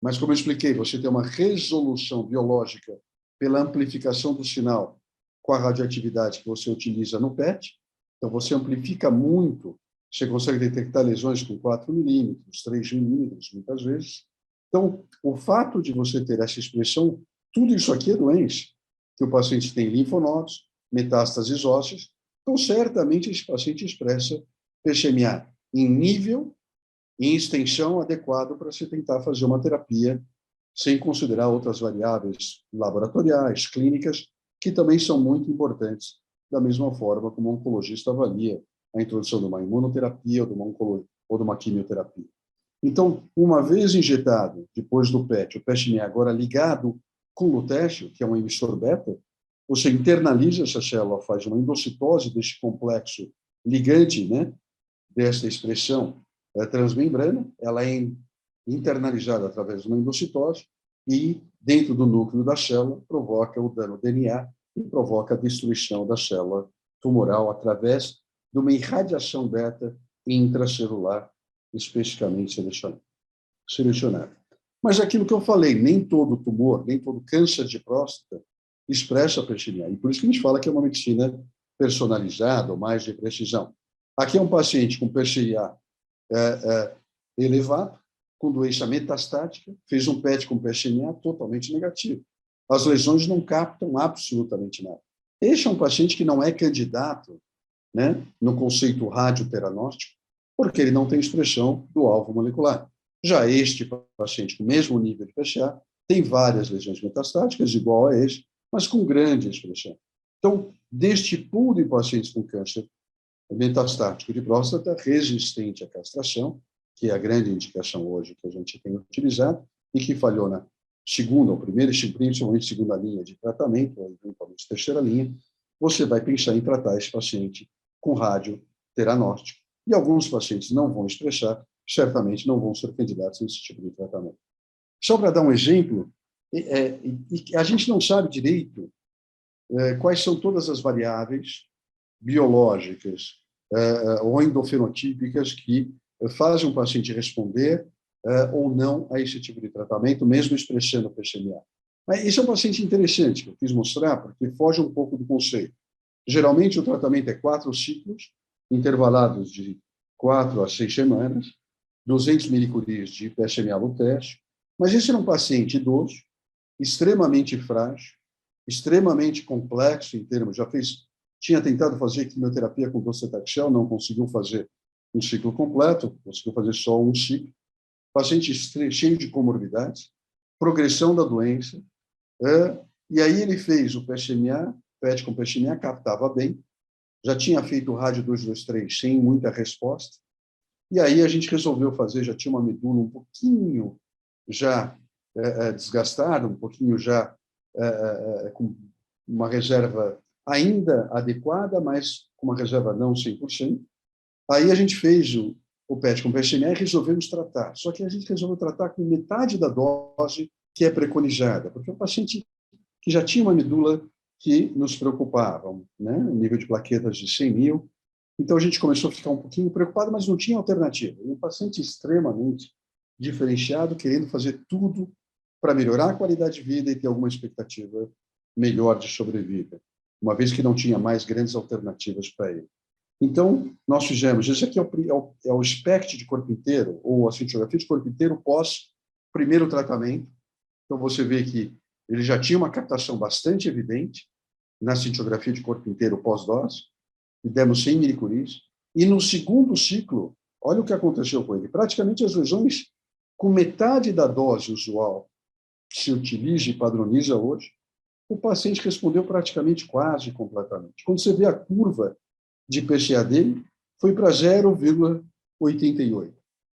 mas, como eu expliquei, você tem uma resolução biológica pela amplificação do sinal com a radioatividade que você utiliza no PET. Então, você amplifica muito, você consegue detectar lesões com 4 milímetros, 3 milímetros, muitas vezes. Então, o fato de você ter essa expressão, tudo isso aqui é doença, que o paciente tem linfonodos, metástases ósseas, então, certamente, esse paciente expressa PSMA em nível e em extensão adequado para se tentar fazer uma terapia sem considerar outras variáveis laboratoriais, clínicas, que também são muito importantes, da mesma forma como o oncologista avalia a introdução de uma imunoterapia ou de uma quimioterapia. Então, uma vez injetado, depois do PET, o PSMA agora ligado com o lutécio, que é um emissor beta, você internaliza essa célula, faz uma endocitose desse complexo ligante, né, dessa expressão transmembrana, ela é internalizada através de uma endocitose e, dentro do núcleo da célula, provoca o dano DNA e provoca a destruição da célula tumoral através de uma irradiação beta intracelular especificamente selecionada. Mas aquilo que eu falei, nem todo tumor, nem todo câncer de próstata expressa a PSMA. E por isso que a gente fala que é uma medicina personalizada ou mais de precisão. Aqui é um paciente com PSMA elevado, com doença metastática, fez um PET com PSMA totalmente negativo. As lesões não captam absolutamente nada. Este é um paciente que não é candidato, né, no conceito radioteranóstico, porque ele não tem expressão do alvo molecular. Já este paciente com o mesmo nível de PSA tem várias lesões metastáticas, igual a este, mas com grande expressão. Então, deste pool de pacientes com câncer metastático de próstata resistente à castração, que é a grande indicação hoje que a gente tem utilizado, e que falhou na segunda ou primeira, principalmente segunda linha de tratamento, ou eventualmente terceira linha, você vai pensar em tratar esse paciente com radioteranóstico. E alguns pacientes não vão expressar, certamente não vão ser candidatos a esse tipo de tratamento. Só para dar um exemplo, a gente não sabe direito quais são todas as variáveis biológicas ou endofenotípicas que fazem o paciente responder ou não a esse tipo de tratamento, mesmo expressando o PCMA. Mas isso é um paciente interessante, que eu quis mostrar, porque foge um pouco do conceito. Geralmente, o tratamento é 4 ciclos, intervalados de 4 a 6 semanas, 200 milicuries de PSMA no teste, mas esse era um paciente idoso, extremamente frágil, extremamente complexo em termos, tinha tentado fazer quimioterapia com docetaxel, não conseguiu fazer um ciclo completo, conseguiu fazer só um ciclo, paciente cheio de comorbidades, progressão da doença, e aí ele fez o PSMA, PET com PSMA, captava bem, já tinha feito o rádio 223 sem muita resposta, e aí a gente resolveu fazer, já tinha uma medula um pouquinho já desgastada, um pouquinho já com uma reserva ainda adequada, mas com uma reserva não 100%. Aí a gente fez o PET com PSMA e resolvemos tratar. Só que a gente resolveu tratar com metade da dose que é preconizada, porque o paciente que já tinha uma medula que nos preocupava, né? O nível de plaquetas de 100 mil. Então a gente começou a ficar um pouquinho preocupado, mas não tinha alternativa. E um paciente extremamente diferenciado, querendo fazer tudo para melhorar a qualidade de vida e ter alguma expectativa melhor de sobrevida, uma vez que não tinha mais grandes alternativas para ele. Então, nós fizemos, esse aqui é o SPECT de corpo inteiro, ou a cintilografia de corpo inteiro pós primeiro tratamento. Então, você vê que ele já tinha uma captação bastante evidente na cintilografia de corpo inteiro pós-dose, e demos 100 milicuries, e no segundo ciclo, olha o que aconteceu com ele, praticamente as lesões com metade da dose usual que se utiliza e padroniza hoje, o paciente respondeu praticamente quase completamente. Quando você vê a curva de PCA dele, foi para 0,88.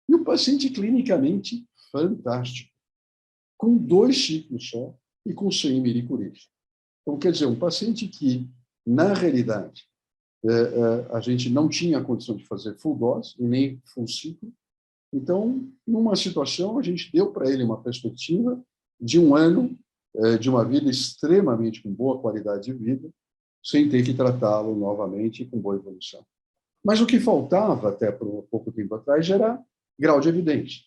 E o paciente clinicamente fantástico, com 2 ciclos só e com 100 milicuries. Então, quer dizer, um paciente que, na realidade, a gente não tinha a condição de fazer full dose e nem full ciclo. Então, numa situação, a gente deu para ele uma perspectiva de 1 ano de uma vida extremamente com boa qualidade de vida, sem ter que tratá-lo novamente com boa evolução. Mas o que faltava até por pouco tempo atrás era grau de evidência.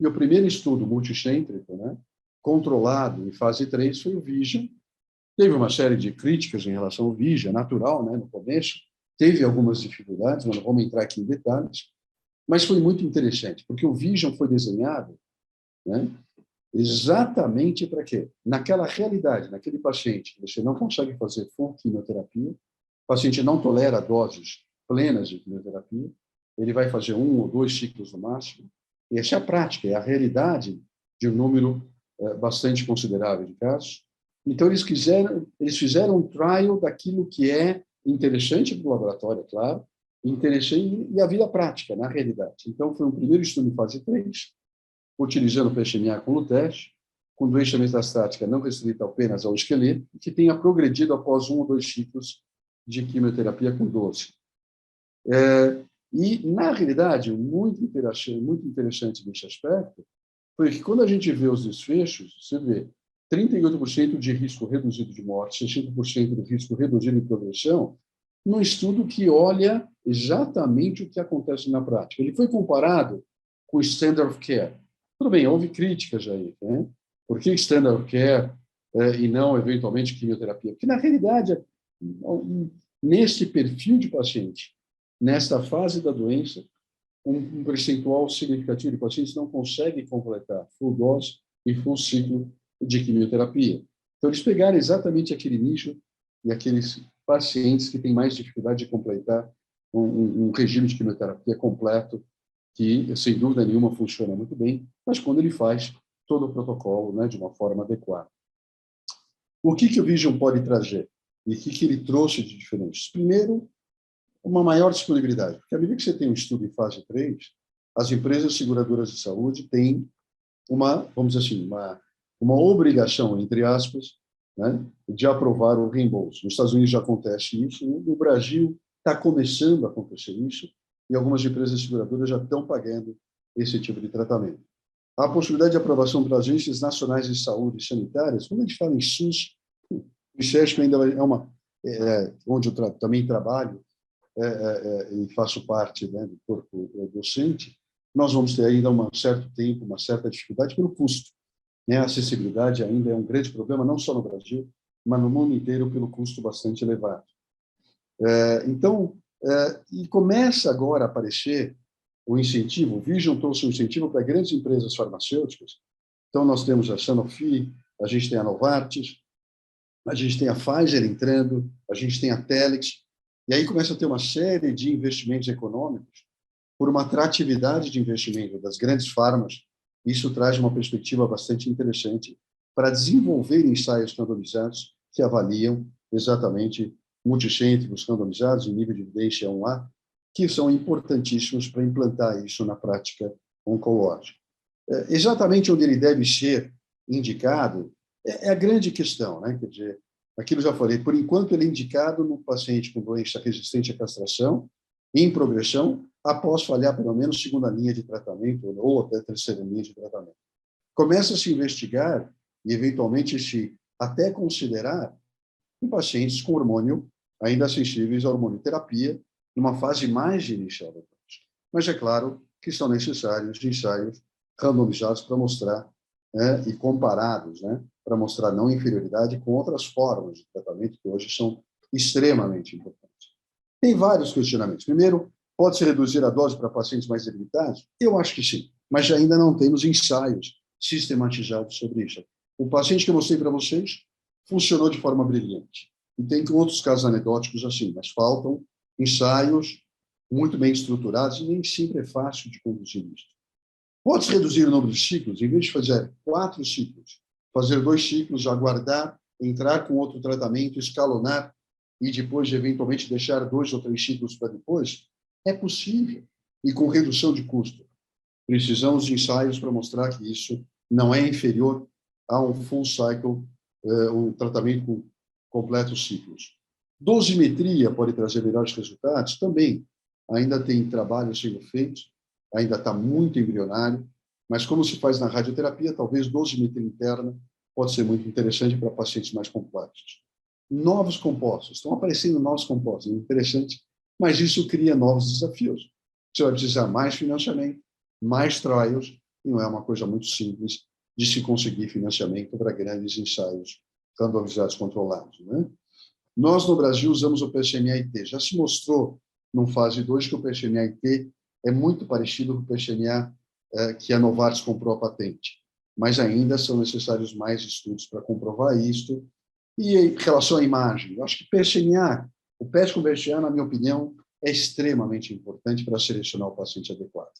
E o primeiro estudo multicêntrico, né, controlado em fase 3, foi o VISION. Teve uma série de críticas em relação ao VISION, natural, né, no começo. Teve algumas dificuldades, mas não vamos entrar aqui em detalhes. Mas foi muito interessante, porque o VISION foi desenhado, né, exatamente para quê? Naquela realidade, naquele paciente que você não consegue fazer full quimioterapia, o paciente não tolera doses plenas de quimioterapia, ele vai fazer 1 ou 2 ciclos no máximo, e essa é a prática, é a realidade de um número bastante considerável de casos. Então, eles fizeram um trial daquilo que é interessante para o laboratório, é claro, interessante, e a vida prática, na realidade. Então, foi um primeiro estudo em fase 3, utilizando o PSMA com Lutech, com doença metastática não restrita apenas ao esqueleto, que tenha progredido após 1 ou 2 ciclos de quimioterapia com 12. E, na realidade, muito interessante nesse aspecto foi que, quando a gente vê os desfechos, você vê 38% de risco reduzido de morte, 60% de risco reduzido de progressão, num estudo que olha exatamente o que acontece na prática. Ele foi comparado com o standard of care. Tudo bem, houve críticas aí, né? Por que standard of care e não, eventualmente, quimioterapia? Porque, na realidade, nesse perfil de paciente, nesta fase da doença, um percentual significativo de pacientes não consegue completar full dose e full ciclo de quimioterapia. Então, eles pegaram exatamente aquele nicho e aqueles pacientes que têm mais dificuldade de completar um regime de quimioterapia completo, que, sem dúvida nenhuma, funciona muito bem, mas quando ele faz todo o protocolo, né, de uma forma adequada. O que o Vision pode trazer? E o que ele trouxe de diferentes? Primeiro, uma maior disponibilidade, porque à medida que você tem um estudo em fase 3, as empresas seguradoras de saúde têm vamos dizer assim, uma obrigação, entre aspas, né, de aprovar o reembolso. Nos Estados Unidos já acontece isso, no Brasil está começando a acontecer isso, e algumas empresas seguradoras já estão pagando esse tipo de tratamento. A possibilidade de aprovação para agências nacionais de saúde e sanitárias, quando a gente fala em SUS, O ICESP ainda é onde eu também trabalho e faço parte, né, do corpo docente. Nós vamos ter ainda um certo tempo, uma certa dificuldade pelo custo, né? A acessibilidade ainda é um grande problema, não só no Brasil, mas no mundo inteiro, pelo custo bastante elevado. Então, e começa agora a aparecer o incentivo. O Vision trouxe um incentivo para grandes empresas farmacêuticas. Então, nós temos a Sanofi, a gente tem a Novartis, a gente tem a Pfizer entrando, a gente tem a Telix, e aí começa a ter uma série de investimentos econômicos por uma atratividade de investimento das grandes farmas. Isso traz uma perspectiva bastante interessante para desenvolver ensaios randomizados que avaliam exatamente multicêntricos randomizados em nível de evidência 1A, que são importantíssimos para implantar isso na prática oncológica. Exatamente onde ele deve ser indicado é a grande questão, né? Quer dizer, aquilo já falei, por enquanto ele é indicado no paciente com doença resistente à castração, em progressão, após falhar pelo menos segunda linha de tratamento ou até terceira linha de tratamento. Começa a se investigar e, eventualmente, se até considerar em pacientes com hormônio ainda sensíveis à hormonioterapia, numa fase mais inicial da doença. Mas é claro que são necessários ensaios randomizados para mostrar, e comparados, né, para mostrar não inferioridade com outras formas de tratamento que hoje são extremamente importantes. Tem vários questionamentos. Primeiro, pode-se reduzir a dose para pacientes mais debilitados? Eu acho que sim, mas ainda não temos ensaios sistematizados sobre isso. O paciente que eu mostrei para vocês funcionou de forma brilhante. E tem outros casos anedóticos assim, mas faltam ensaios muito bem estruturados e nem sempre é fácil de conduzir isso. Pode-se reduzir o número de ciclos, em vez de fazer 4 ciclos, fazer 2 ciclos, aguardar, entrar com outro tratamento, escalonar e depois, eventualmente, deixar 2 ou 3 ciclos para depois? É possível, e com redução de custo. Precisamos de ensaios para mostrar que isso não é inferior a um full cycle, um tratamento com completos ciclos. Dosimetria pode trazer melhores resultados? Também. Ainda tem trabalho sendo feito, ainda está muito embrionário, mas como se faz na radioterapia, talvez dosimetria interna pode ser muito interessante para pacientes mais complexos. Novos compostos, estão aparecendo novos compostos, é interessante, mas isso cria novos desafios. Você vai precisar mais financiamento, mais trials, e não é uma coisa muito simples de se conseguir financiamento para grandes ensaios randomizados controlados, né? Nós, no Brasil, usamos o PSMA-IT. Já se mostrou, no fase 2, que o PSMA-IT é muito parecido com o PSMA que a Novartis comprou a patente, mas ainda são necessários mais estudos para comprovar isso. E em relação à imagem, eu acho que PSMA, o PET com PSMA, na minha opinião, é extremamente importante para selecionar o paciente adequado.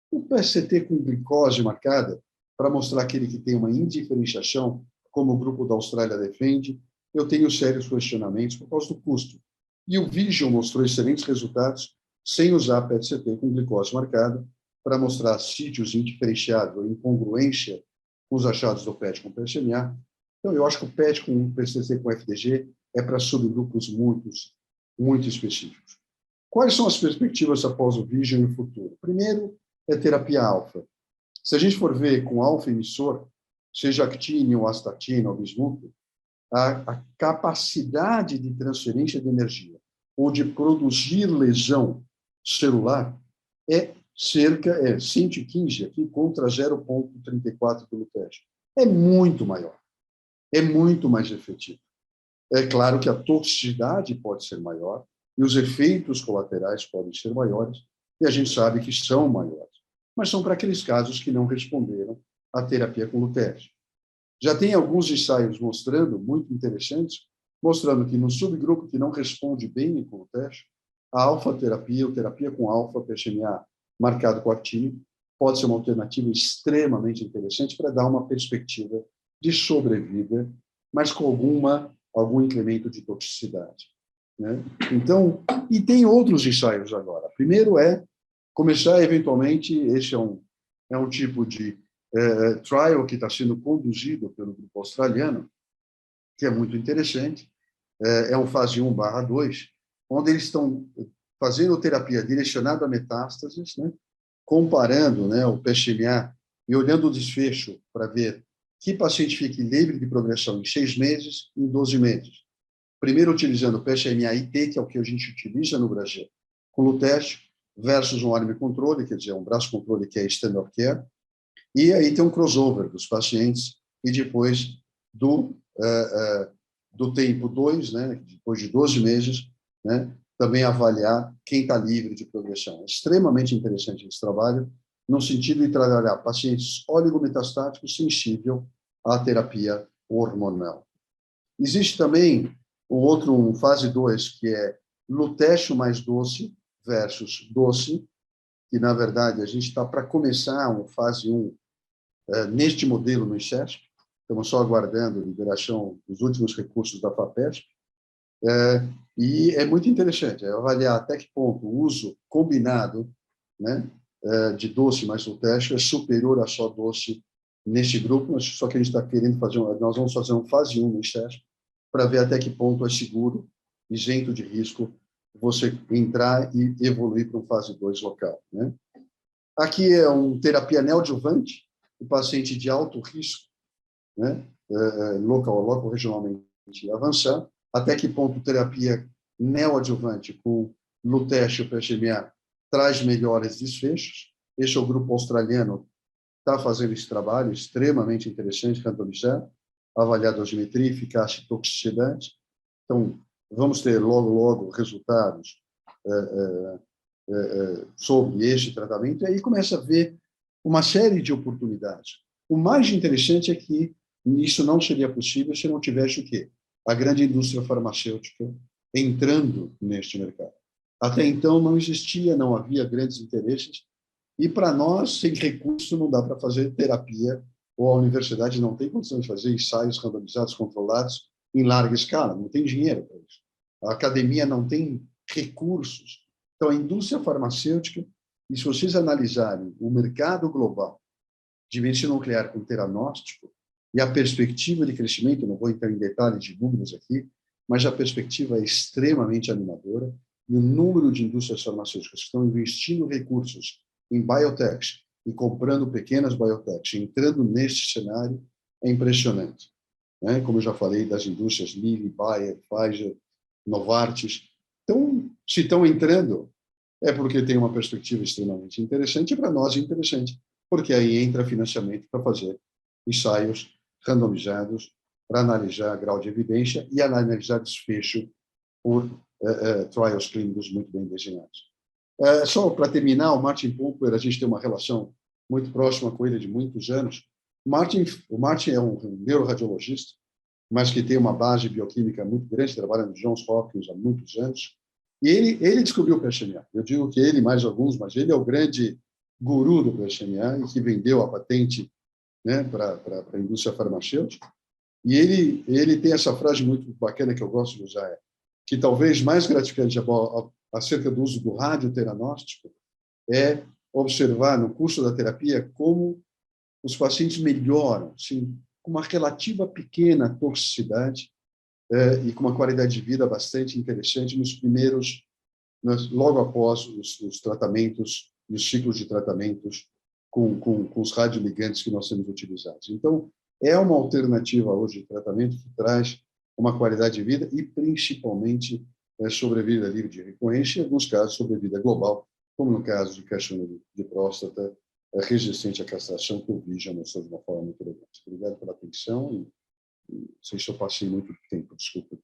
O PSCT com glicose marcada, para mostrar aquele que tem uma indiferenciação, como o grupo da Austrália defende, eu tenho sérios questionamentos por causa do custo. E o Vision mostrou excelentes resultados sem usar PET-CT com glicose marcada para mostrar sítios indiferenciados ou incongruência com os achados do PET com PSMA. Então, eu acho que o PET com PET-CT com FDG é para subgrupos muito específicos. Quais são as perspectivas após o Vision e o futuro? Primeiro, é terapia alfa. Se a gente for ver com alfa emissor, seja actínio, ou astatina, ou bismuto, a capacidade de transferência de energia ou de produzir lesão celular é cerca 115 aqui contra 0,34 pelo teste. É muito maior, é muito mais efetivo. É claro que a toxicidade pode ser maior e os efeitos colaterais podem ser maiores, e a gente sabe que são maiores, mas são para aqueles casos que não responderam à terapia com lutésio. Já tem alguns ensaios mostrando, muito interessantes, mostrando que no subgrupo que não responde bem com o teste, a alfa-terapia, ou terapia com alfa-PSMA marcado com actínio, pode ser uma alternativa extremamente interessante para dar uma perspectiva de sobrevida, mas com algum incremento de toxicidade, né? Então, e tem outros ensaios agora. Primeiro é começar, eventualmente, esse é um tipo de trial que está sendo conduzido pelo grupo australiano, que é muito interessante, é um fase 1/2, onde eles estão fazendo terapia direcionada a metástases, né, comparando, né, o PSMA e olhando o desfecho para ver que o paciente fique livre de progressão em 6 meses, em 12 meses. Primeiro utilizando o PSMA-IT, que é o que a gente utiliza no Brasil, com Lutech, versus um arm controle, quer dizer, um braço controle que é standard care, e aí tem um crossover dos pacientes, e depois do tempo 2, né, depois de 12 meses, né, também avaliar quem está livre de progressão. É extremamente interessante esse trabalho, no sentido de trabalhar pacientes oligometastáticos sensíveis à terapia hormonal. Existe também um fase 2, que é Lutech mais doce versus doce, que, na verdade, a gente está para começar uma fase 1 neste modelo no ICESP. Estamos só aguardando a liberação dos últimos recursos da FAPESP. E é muito interessante avaliar até que ponto o uso combinado, né, de doce mais Lutech é superior a só doce neste grupo, só que a gente está querendo fazer, nós vamos fazer uma fase 1 no ICESP para ver até que ponto é seguro, isento de risco, você entrar e evoluir para uma fase 2 local, né? Aqui é uma terapia neoadjuvante, o paciente de alto risco, né, local, regionalmente avançado, até que ponto terapia neoadjuvante com Lutech e PSMA traz melhores desfechos. Este é o grupo australiano que está fazendo esse trabalho extremamente interessante, randomizado, avaliar dosimetria, eficácia e toxicidade. Então, vamos ter logo resultados sobre este tratamento, e aí começa a ver uma série de oportunidades. O mais interessante é que isso não seria possível se não tivesse o quê? A grande indústria farmacêutica entrando neste mercado. Até então não existia, não havia grandes interesses, e para nós, sem recurso, não dá para fazer terapia, ou a universidade não tem condição de fazer ensaios randomizados, controlados, em larga escala, não tem dinheiro para isso. A academia não tem recursos. Então, a indústria farmacêutica, e se vocês analisarem o mercado global de medicina nuclear com teranóstico e a perspectiva de crescimento, não vou entrar em detalhes de números aqui, mas a perspectiva é extremamente animadora, e o número de indústrias farmacêuticas que estão investindo recursos em biotechs e comprando pequenas biotechs, entrando neste cenário, é impressionante. Né? Como eu já falei, das indústrias Lilly, Bayer, Pfizer, Novartis. Então, se estão entrando, é porque tem uma perspectiva extremamente interessante, e para nós é interessante, porque aí entra financiamento para fazer ensaios randomizados, para analisar grau de evidência e analisar desfecho por trials clínicos muito bem desenhados. Só para terminar, o Martin Pulper, a gente tem uma relação muito próxima com ele de muitos anos. O Martin é um neuroradiologista, mas que tem uma base bioquímica muito grande, trabalha no Johns Hopkins há muitos anos. E ele descobriu o PSMA. Eu digo que ele, mais alguns, mas ele é o grande guru do PSMA e que vendeu a patente, né, para a indústria farmacêutica. E ele tem essa frase muito bacana que eu gosto de usar, que talvez mais gratificante acerca do uso do radioteranóstico é observar no curso da terapia como os pacientes melhoram, sim, com uma relativa pequena toxicidade e com uma qualidade de vida bastante interessante nos primeiros, logo após os tratamentos e os ciclos de tratamentos com os radioligantes que nós temos utilizados. Então, é uma alternativa hoje de tratamento que traz uma qualidade de vida e, principalmente, sobrevida livre de recorrência, em alguns casos, sobrevida global, como no caso de carcinoma de próstata resistente à castração, que o vi já mostrou de uma forma muito elegante. Obrigado pela atenção e não sei se eu passei muito tempo, desculpa,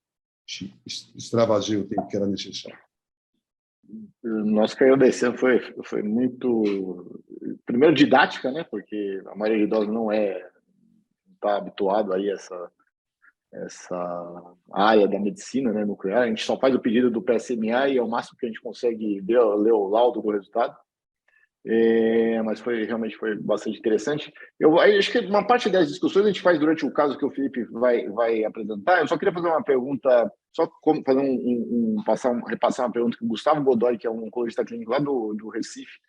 extravasei o tempo que era necessário. Nós que agradecemos, foi muito, primeiro, didática, né? Porque a maioria de idosos não está habituado aí a essa área da medicina, né, nuclear. A gente só faz o pedido do PSMA e é o máximo que a gente consegue ler o laudo do resultado. Mas realmente foi bastante interessante. Eu acho que uma parte das discussões a gente faz durante o caso que o Felipe vai apresentar. Eu só queria fazer uma pergunta, só fazer repassar uma pergunta que o Gustavo Godoy, que é um oncologista clínico lá do Recife,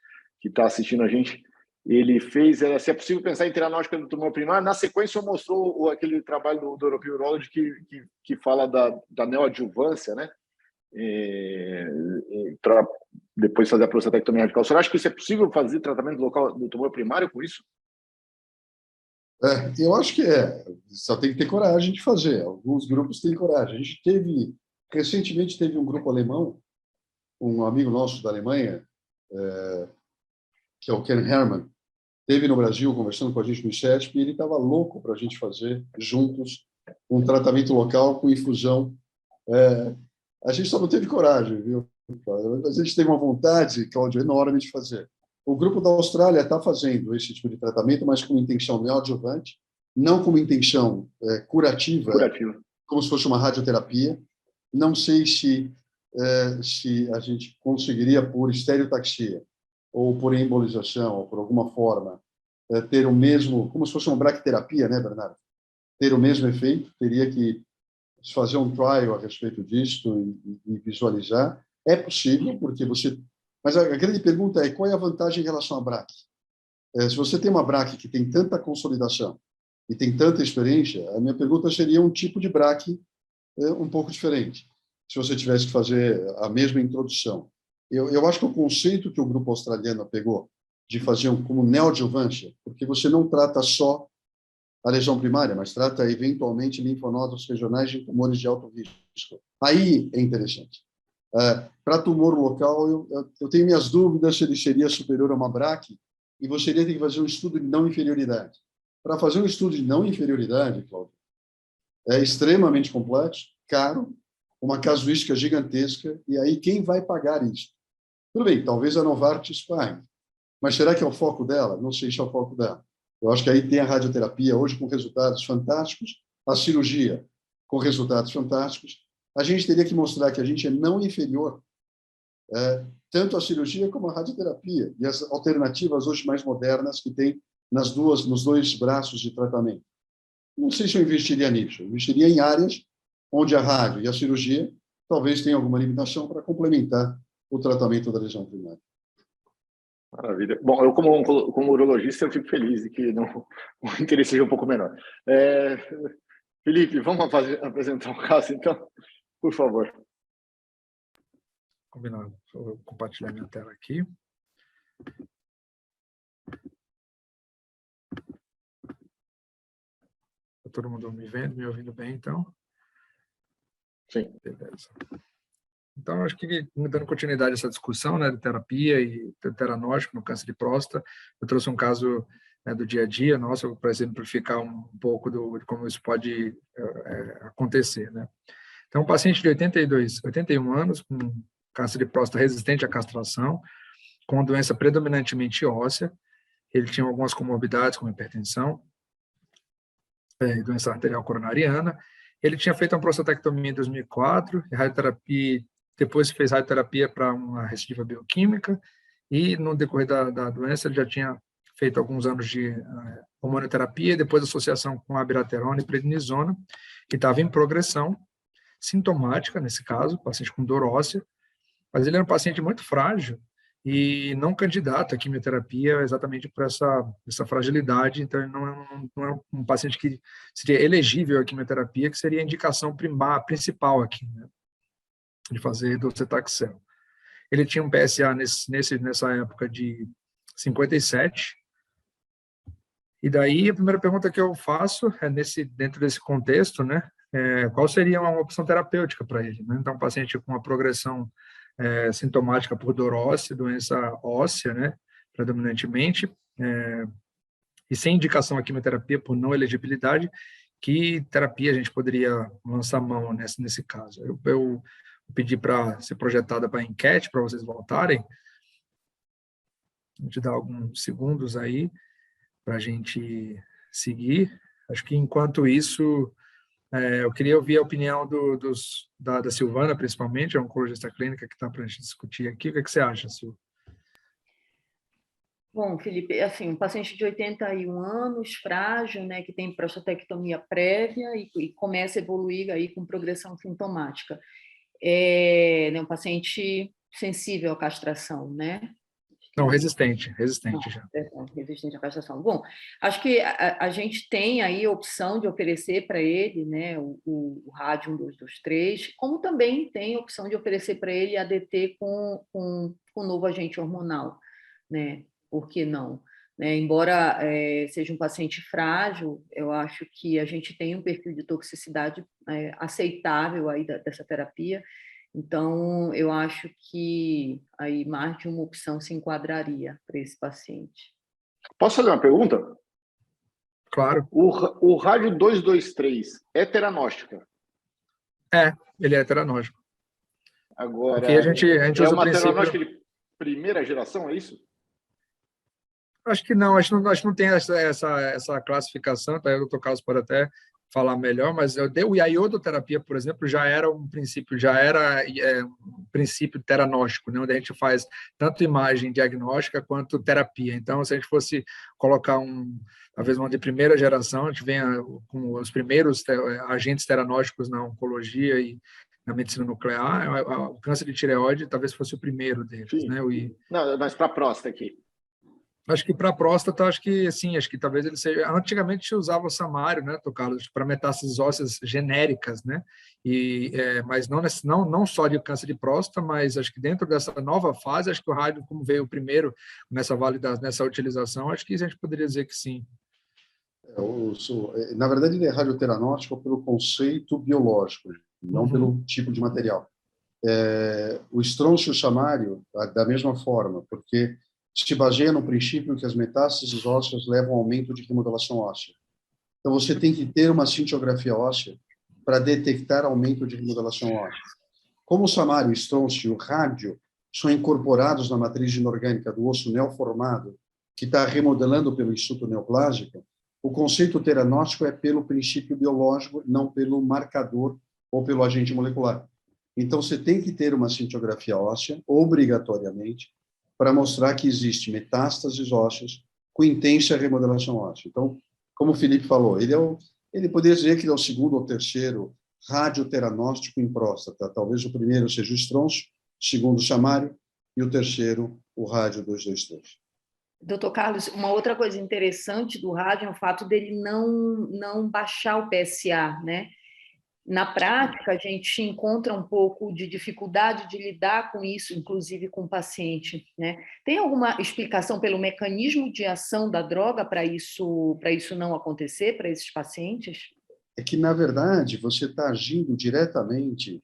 que está assistindo a gente, ele fez, se é possível pensar em teranóstica do tumor primário. Na sequência, mostrou aquele trabalho do European Urology que fala da neoadjuvância, né? Para depois fazer a prostatectomia radical. Você acha que isso é possível fazer tratamento local do tumor primário com isso? Eu acho que só tem que ter coragem de fazer. Alguns grupos têm coragem. A gente recentemente teve um grupo alemão, um amigo nosso da Alemanha, que é o Ken Herman, esteve no Brasil conversando com a gente no ICESP, e ele estava louco para a gente fazer juntos um tratamento local com infusão. A gente só não teve coragem, viu? Mas a gente teve uma vontade, Cláudio, enorme de fazer. O grupo da Austrália está fazendo esse tipo de tratamento, mas com intenção neoadjuvante, não com intenção curativa, como se fosse uma radioterapia. Não sei se a gente conseguiria, por estereotaxia, ou por embolização, ou por alguma forma, ter o mesmo, como se fosse uma braquiterapia, né, Bernardo? Ter o mesmo efeito, teria que fazer um trial a respeito disso e visualizar. É possível, porque você... Mas a grande pergunta é, qual é a vantagem em relação à BRAC? Se você tem uma BRAC que tem tanta consolidação e tem tanta experiência, a minha pergunta seria um tipo de BRAC um pouco diferente, se você tivesse que fazer a mesma introdução. Eu acho que o conceito que o grupo australiano pegou de fazer como neoadjuvância, porque você não trata só a lesão primária, mas trata eventualmente linfonodos regionais de tumores de alto risco. Aí é interessante. Para tumor local, eu tenho minhas dúvidas se ele seria superior a uma BRAC, e você teria que fazer um estudo de não inferioridade. Para fazer um estudo de não inferioridade, Cláudio, é extremamente complexo, caro, uma casuística gigantesca, e aí quem vai pagar isso? Tudo bem, talvez a Novartis pague, mas será que é o foco dela? Não sei se é o foco dela. Eu acho que aí tem a radioterapia, hoje com resultados fantásticos, a cirurgia com resultados fantásticos. A gente teria que mostrar que a gente é não inferior, tanto à cirurgia como à radioterapia, e as alternativas hoje mais modernas que tem nos dois braços de tratamento. Não sei se eu investiria nisso. Eu investiria em áreas onde a rádio e a cirurgia talvez tenham alguma limitação para complementar o tratamento da lesão primária. Maravilha. Bom, eu como urologista, eu fico feliz de que o interesse seja um pouco menor. Felipe, vamos apresentar um caso, então? Por favor. Combinado. Vou compartilhar minha tela aqui. Está todo mundo me vendo, me ouvindo bem, então? Sim. Beleza. Então, acho que, dando continuidade a essa discussão, né, de terapia e teranóstico no câncer de próstata, eu trouxe um caso, né, do dia a dia nosso, para exemplificar um pouco de como isso pode acontecer, né? Então, um paciente de 81 anos, com câncer de próstata resistente à castração, com doença predominantemente óssea, ele tinha algumas comorbidades, como hipertensão, doença arterial coronariana. Ele tinha feito uma prostatectomia em 2004, e radioterapia, depois fez radioterapia para uma recidiva bioquímica, e no decorrer da doença ele já tinha feito alguns anos de hormonioterapia, depois associação com abiraterona e prednisona, que estava em progressão sintomática, nesse caso, paciente com dor óssea, mas ele era um paciente muito frágil e não candidato à quimioterapia exatamente por essa fragilidade, então ele não é um paciente que seria elegível à quimioterapia, que seria a indicação principal aqui, né, de fazer docetaxel. Ele tinha um PSA nessa época de 57, e daí a primeira pergunta que eu faço é dentro desse contexto, né, qual seria uma opção terapêutica para ele, né? Então, um paciente com uma progressão sintomática por dor óssea, doença óssea, né, predominantemente, e sem indicação à quimioterapia por não elegibilidade, que terapia a gente poderia lançar mão nesse caso? Eu pedi para ser projetada para enquete, para vocês voltarem. Vou te dar alguns segundos aí para a gente seguir. Acho que, enquanto isso, eu queria ouvir a opinião da Silvana, principalmente, a oncologista clínica que está para a gente discutir aqui. O que você acha, Sil? Bom, Felipe, assim, um paciente de 81 anos, frágil, né, que tem prostatectomia prévia e começa a evoluir aí com progressão sintomática. Né, um paciente sensível à castração, né? Não, resistente já. Resistente à castração. Bom, acho que a gente tem aí a opção de oferecer para ele, né, o rádio 1223, como também tem a opção de oferecer para ele ADT com novo agente hormonal, né? Por que não? né? Embora seja um paciente frágil, eu acho que a gente tem um perfil de toxicidade aceitável aí dessa terapia. Então, eu acho que aí mais de uma opção se enquadraria para esse paciente. Posso fazer uma pergunta? Claro. O rádio 223 é teranóstica? Ele é teranóstico. Agora, Aqui a gente é usa o uma princípio... teranóstica de primeira geração, é isso? Acho que não, acho que não tem essa classificação, tá? O Dr. Carlos pode até falar melhor, mas a iodoterapia, por exemplo, já era um princípio teranóstico, né? Onde a gente faz tanto imagem diagnóstica quanto terapia. Então, se a gente fosse colocar talvez uma de primeira geração, a gente venha com os primeiros agentes teranósticos na oncologia e na medicina nuclear, o câncer de tireoide talvez fosse o primeiro deles, Sim. né? Não, mas para a próstata aqui. Acho que para a próstata, acho que sim, acho que talvez ele seja. Antigamente se usava o Samário, né, Carlos, para metástases ósseas genéricas, né? Mas não só de câncer de próstata, mas acho que dentro dessa nova fase, acho que o rádio, como veio primeiro nessa utilização, acho que a gente poderia dizer que sim. Na verdade, ele é radioteranóstico pelo conceito biológico, não pelo tipo de material. O estrôncio chamário, da mesma forma, porque se baseia no princípio que as metástases ósseas levam ao aumento de remodelação óssea. Então, você tem que ter uma cintigrafia óssea para detectar aumento de remodelação óssea. Como o samário, o estrôncio e o rádio são incorporados na matriz inorgânica do osso neoformado, que está remodelando pelo instituto neoplásico, o conceito teranóstico é pelo princípio biológico, não pelo marcador ou pelo agente molecular. Então, você tem que ter uma cintigrafia óssea, obrigatoriamente, para mostrar que existe metástases ósseas com intensa remodelação óssea. Então, como o Felipe falou, ele poderia dizer que ele é o segundo ou terceiro radioteranóstico em próstata. Talvez o primeiro seja o estrôncio, o segundo o chamário e o terceiro o rádio 223. Doutor Carlos, uma outra coisa interessante do rádio é o fato dele não baixar o PSA, né? Na prática, a gente encontra um pouco de dificuldade de lidar com isso, inclusive com o paciente, né? Tem alguma explicação pelo mecanismo de ação da droga para isso não acontecer para esses pacientes? É que, na verdade, você está agindo diretamente,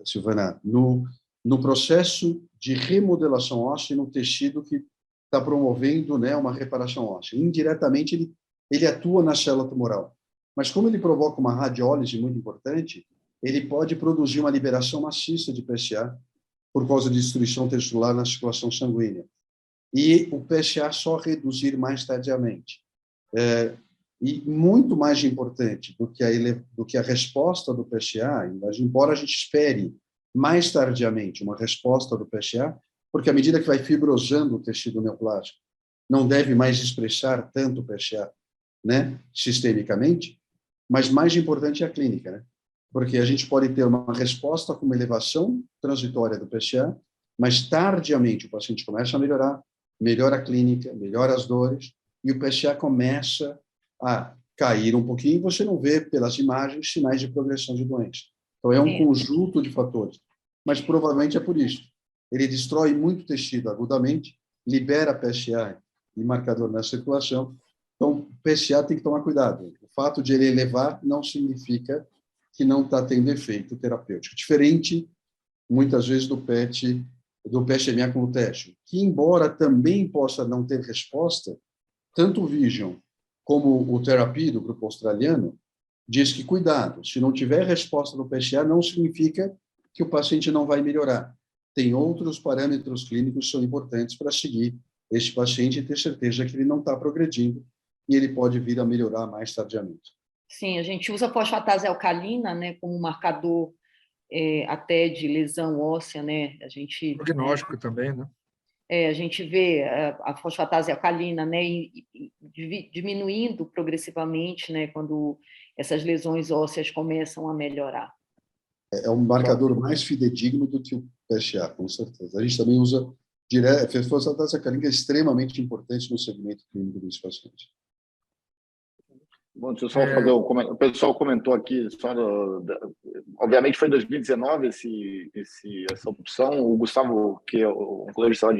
Silvana, no processo de remodelação óssea no tecido que está promovendo, né, uma reparação óssea. Indiretamente, ele atua na célula tumoral. Mas como ele provoca uma radiólise muito importante, ele pode produzir uma liberação maciça de PSA por causa de destruição tecidular na circulação sanguínea. E o PSA só reduzir mais tardiamente. E muito mais importante do que a resposta do PSA, embora a gente espere mais tardiamente uma resposta do PSA, porque à medida que vai fibrosando o tecido neoplásico, não deve mais expressar tanto o PSA, né, sistemicamente, mas mais importante é a clínica, né? Porque a gente pode ter uma resposta com uma elevação transitória do PSA, mas tardiamente o paciente começa a melhorar, melhora a clínica, melhora as dores, e o PSA começa a cair um pouquinho e você não vê pelas imagens sinais de progressão de doença. Então, é um conjunto de fatores, mas provavelmente é por isso. Ele destrói muito tecido agudamente, libera PSA e marcador na circulação. Então, o PSA tem que tomar cuidado. O fato de ele elevar não significa que não está tendo efeito terapêutico. Diferente, muitas vezes, do PSMA com o teste, que, embora também possa não ter resposta, tanto o Vision como o Therapy, do grupo australiano, diz que, cuidado, se não tiver resposta do PSA, não significa que o paciente não vai melhorar. Tem outros parâmetros clínicos que são importantes para seguir este paciente e ter certeza que ele não está progredindo e ele pode vir a melhorar mais tardiamente. Sim, a gente usa fosfatase alcalina, né, como marcador até de lesão óssea, né? A gente Prognóstico também, né? a gente vê a fosfatase alcalina, né, diminuindo progressivamente, né, quando essas lesões ósseas começam a melhorar. É um marcador mais fidedigno do que o PSA, com certeza. A gente também usa a fosfatase alcalina, é extremamente importante no segmento clínico dos pacientes. Bom, deixa eu só fazer o pessoal comentou aqui, obviamente foi em 2019 essa opção. O Gustavo, que é o oncologista lá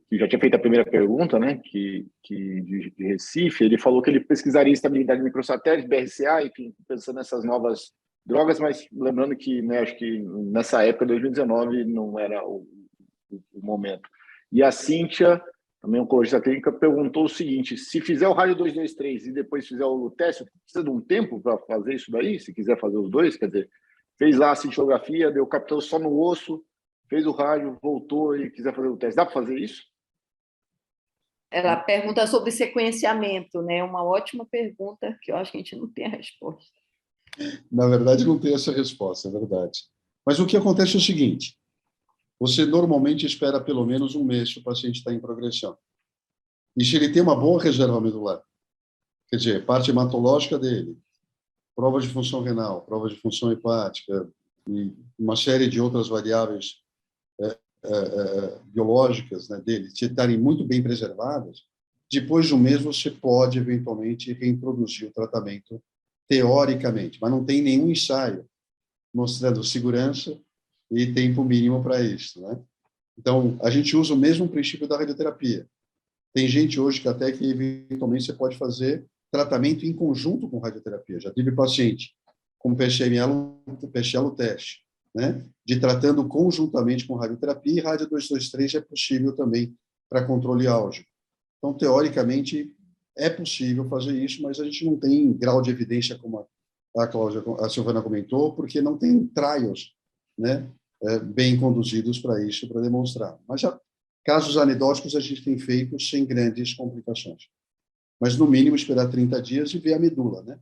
que já tinha feito a primeira pergunta, né, de Recife, ele falou que ele pesquisaria estabilidade de microsatélite, BRCA, enfim, pensando nessas novas drogas, mas lembrando que, né, acho que nessa época, 2019, não era o momento. E a Cíntia, também oncologista clínica, perguntou o seguinte: se fizer o rádio 223 e depois fizer o lutécio, precisa de um tempo para fazer isso daí? Se quiser fazer os dois, quer dizer, fez lá a cintilografia, deu captou só no osso, fez o rádio, voltou e quiser fazer o teste, dá para fazer isso? Ela pergunta sobre sequenciamento, né? Uma ótima pergunta que eu acho que a gente não tem a resposta. Na verdade, não tem essa resposta, é verdade. Mas o que acontece é o seguinte: você normalmente espera pelo menos um mês se o paciente está em progressão. E se ele tem uma boa reserva medular, quer dizer, parte hematológica dele, provas de função renal, provas de função hepática e uma série de outras variáveis biológicas, né, dele, se estarem muito bem preservadas, depois de um mês você pode, eventualmente, reintroduzir o tratamento teoricamente, mas não tem nenhum ensaio mostrando segurança e tempo mínimo para isso, né? Então, a gente usa o mesmo princípio da radioterapia. Tem gente hoje que até que, eventualmente, você pode fazer tratamento em conjunto com radioterapia. Já tive paciente com PCL teste, né, de tratando conjuntamente com radioterapia, e rádio 223 é possível também para controle álgico. Então, teoricamente, é possível fazer isso, mas a gente não tem grau de evidência, como a Silvana comentou, porque não tem trials, né, bem conduzidos para isso, para demonstrar. Mas já casos anedóticos a gente tem feito sem grandes complicações. Mas, no mínimo, esperar 30 dias e ver a medula, né?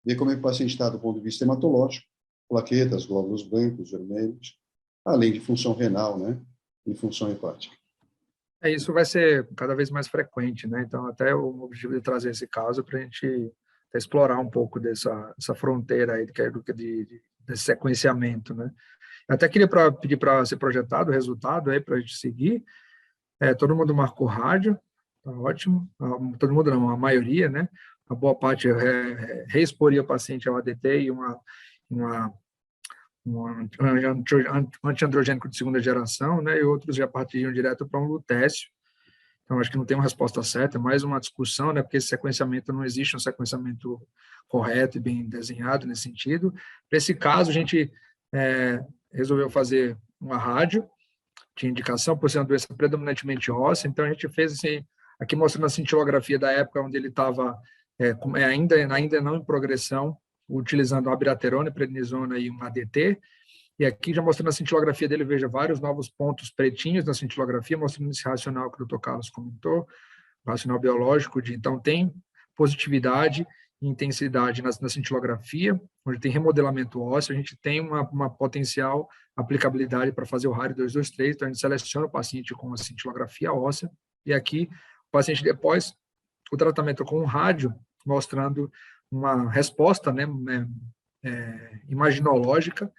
Ver como é que o paciente está do ponto de vista hematológico, plaquetas, glóbulos brancos, vermelhos, além de função renal, né, e função hepática. Isso vai ser cada vez mais frequente, né? Então, até o objetivo de trazer esse caso para a gente explorar um pouco dessa fronteira aí desse sequenciamento, né? Eu até queria pedir para ser projetado o resultado aí para a gente seguir. Todo mundo marcou rádio, tá ótimo. Todo mundo não, a maioria, né? A boa parte reexporia o paciente ao ADT e um antiandrogênico de segunda geração, né? E outros já partiriam direto para um lutécio. Então, acho que não tem uma resposta certa, é mais uma discussão, né? Porque esse sequenciamento não existe um sequenciamento correto e bem desenhado nesse sentido. Para esse caso, a gente resolveu fazer uma rádio de indicação, por ser uma doença predominantemente óssea. Então, a gente fez assim, aqui mostrando a cintilografia da época onde ele estava ainda não em progressão, utilizando abiraterona, prednisona e um ADT. E aqui, já mostrando a cintilografia dele, veja vários novos pontos pretinhos na cintilografia, mostrando esse racional que o Dr. Carlos comentou, o racional biológico então tem positividade e intensidade na cintilografia, onde tem remodelamento ósseo, a gente tem uma potencial aplicabilidade para fazer o rádio 223, então a gente seleciona o paciente com a cintilografia óssea, e aqui o paciente depois, o tratamento com o rádio, mostrando uma resposta, né, imaginológica,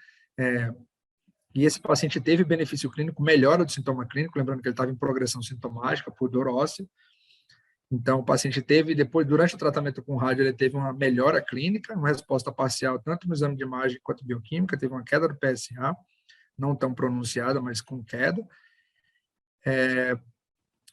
e esse paciente teve benefício clínico, melhora do sintoma clínico, lembrando que ele estava em progressão sintomática por dor óssea. Então, o paciente teve, durante o tratamento com rádio, ele teve uma melhora clínica, uma resposta parcial, tanto no exame de imagem quanto bioquímica, teve uma queda do PSA, não tão pronunciada, mas com queda.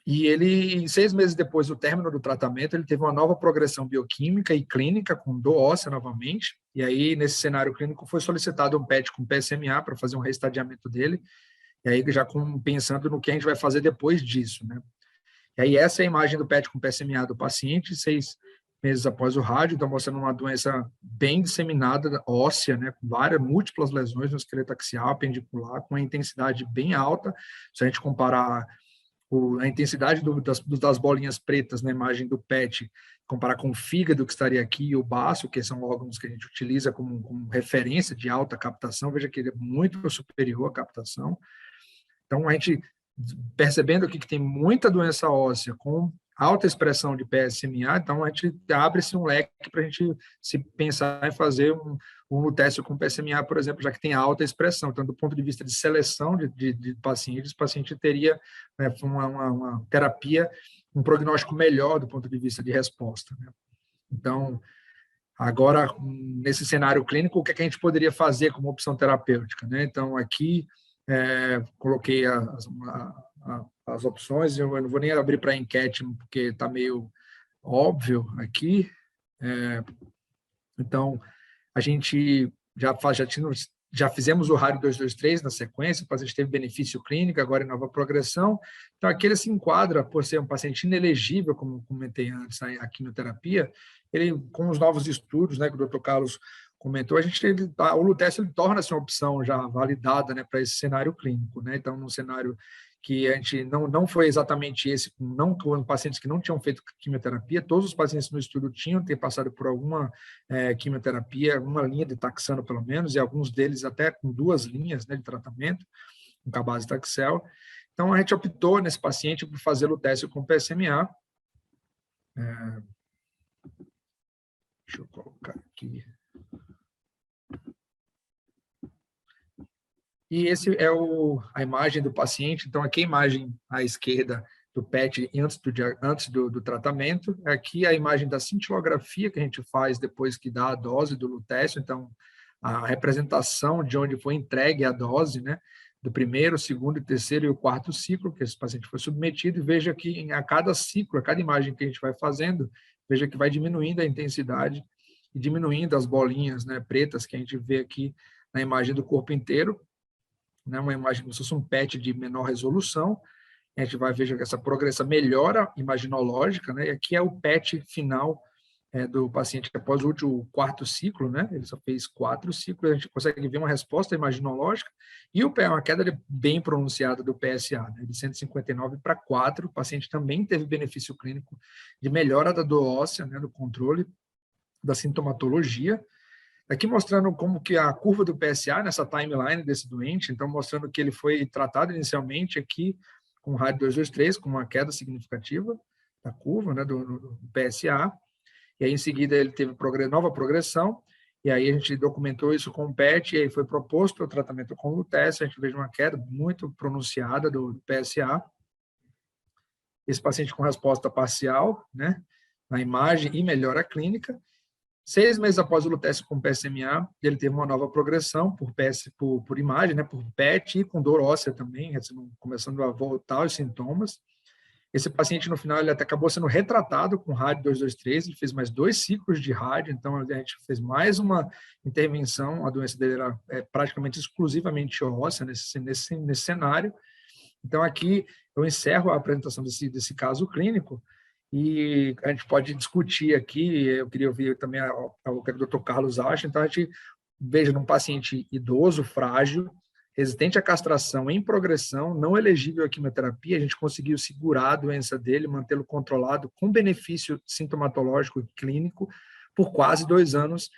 E ele, 6 meses depois do término do tratamento, ele teve uma nova progressão bioquímica e clínica, com dor óssea novamente, e aí, nesse cenário clínico, foi solicitado um PET com PSMA para fazer um reestadiamento dele, e aí já pensando no que a gente vai fazer depois disso, né? E aí, essa é a imagem do PET com PSMA do paciente, 6 meses após o rádio, então mostrando uma doença bem disseminada, óssea, né, com múltiplas lesões no esqueleto axial, apendicular, com uma intensidade bem alta. Se a gente comparar a intensidade das bolinhas pretas na imagem do PET, comparar com o fígado que estaria aqui e o baço, que são órgãos que a gente utiliza como referência de alta captação, veja que ele é muito superior à captação. Então, a gente, percebendo aqui que tem muita doença óssea com alta expressão de PSMA, então a gente abre-se um leque para a gente se pensar em fazer um lutécio com PSMA, por exemplo, já que tem alta expressão. Então, do ponto de vista de seleção de pacientes, o paciente teria, né, uma terapia, um prognóstico melhor do ponto de vista de resposta, né? Então, agora, nesse cenário clínico, o que a gente poderia fazer como opção terapêutica, né? Então, aqui, coloquei as opções. Eu não vou nem abrir para enquete, porque está meio óbvio aqui. Então, a gente já fizemos o rádio 223 na sequência, o paciente teve benefício clínico, agora em nova progressão. Então, aqui ele se enquadra por ser um paciente inelegível, como comentei antes, a quimioterapia. Ele, com os novos estudos, né, que o Dr. Carlos comentou, o lutécio torna-se uma opção já validada, né, para esse cenário clínico, né? Então, num cenário que a gente não foi exatamente esse, com pacientes que não tinham feito quimioterapia, todos os pacientes no estudo tinham ter passado por alguma quimioterapia, uma linha de taxano pelo menos, e alguns deles até com 2 linhas, né, de tratamento, com Cabaz e Taxel. Então, a gente optou nesse paciente por fazer lutécio com PSMA. Deixa eu colocar aqui. E esse é a imagem do paciente. Então, aqui a imagem à esquerda do PET antes do tratamento. Aqui a imagem da cintilografia que a gente faz depois que dá a dose do lutécio. Então, a representação de onde foi entregue a dose, né, do primeiro, segundo, terceiro e o quarto ciclo que esse paciente foi submetido. E veja que a cada ciclo, a cada imagem que a gente vai fazendo, veja que vai diminuindo a intensidade e diminuindo as bolinhas, né, pretas que a gente vê aqui na imagem do corpo inteiro. Né, uma imagem como se fosse um PET de menor resolução. A gente vai ver que essa progressão melhora imaginológica, né? E aqui é o PET final do paciente após o último 4º ciclo, né? Ele só fez 4 ciclos, a gente consegue ver uma resposta imaginológica e uma queda bem pronunciada do PSA, né? De 159 para 4. O paciente também teve benefício clínico de melhora da dor óssea, né? Do controle da sintomatologia. Aqui mostrando como que a curva do PSA, nessa timeline desse doente, então mostrando que ele foi tratado inicialmente aqui com rádio 223, com uma queda significativa da curva, né, do PSA, e aí em seguida ele teve nova progressão, e aí a gente documentou isso com o PET, e aí foi proposto o tratamento com lutécio, a gente vê uma queda muito pronunciada do PSA. Esse paciente com resposta parcial, né, na imagem e melhora clínica. 6 meses após o lutécio com PSMA, ele teve uma nova progressão por imagem, né, por PET e com dor óssea também, começando a voltar os sintomas. Esse paciente, no final, ele até acabou sendo retratado com rádio 223, ele fez mais 2 ciclos de rádio, então a gente fez mais uma intervenção, a doença dele era praticamente exclusivamente óssea nesse cenário. Então, aqui eu encerro a apresentação desse caso clínico, e a gente pode discutir aqui, eu queria ouvir também o que o Dr. Carlos acha. Então, a gente veja num paciente idoso, frágil, resistente à castração, em progressão, não elegível à quimioterapia, a gente conseguiu segurar a doença dele, mantê-lo controlado com benefício sintomatológico e clínico por quase 2 anos,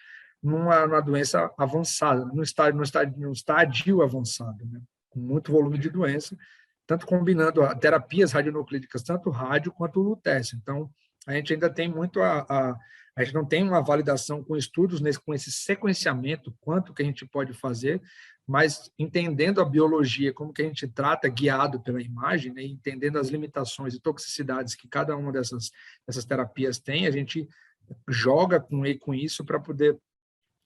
numa doença avançada, num estadio avançado, né? Com muito volume de doença, tanto combinando terapias radionuclídicas, tanto rádio quanto lutécio. Então, a gente ainda tem muito a gente não tem uma validação com estudos com esse sequenciamento, quanto que a gente pode fazer, mas entendendo a biologia, como que a gente trata, guiado pela imagem, né, entendendo as limitações e toxicidades que cada uma dessas terapias tem, a gente joga com isso para poder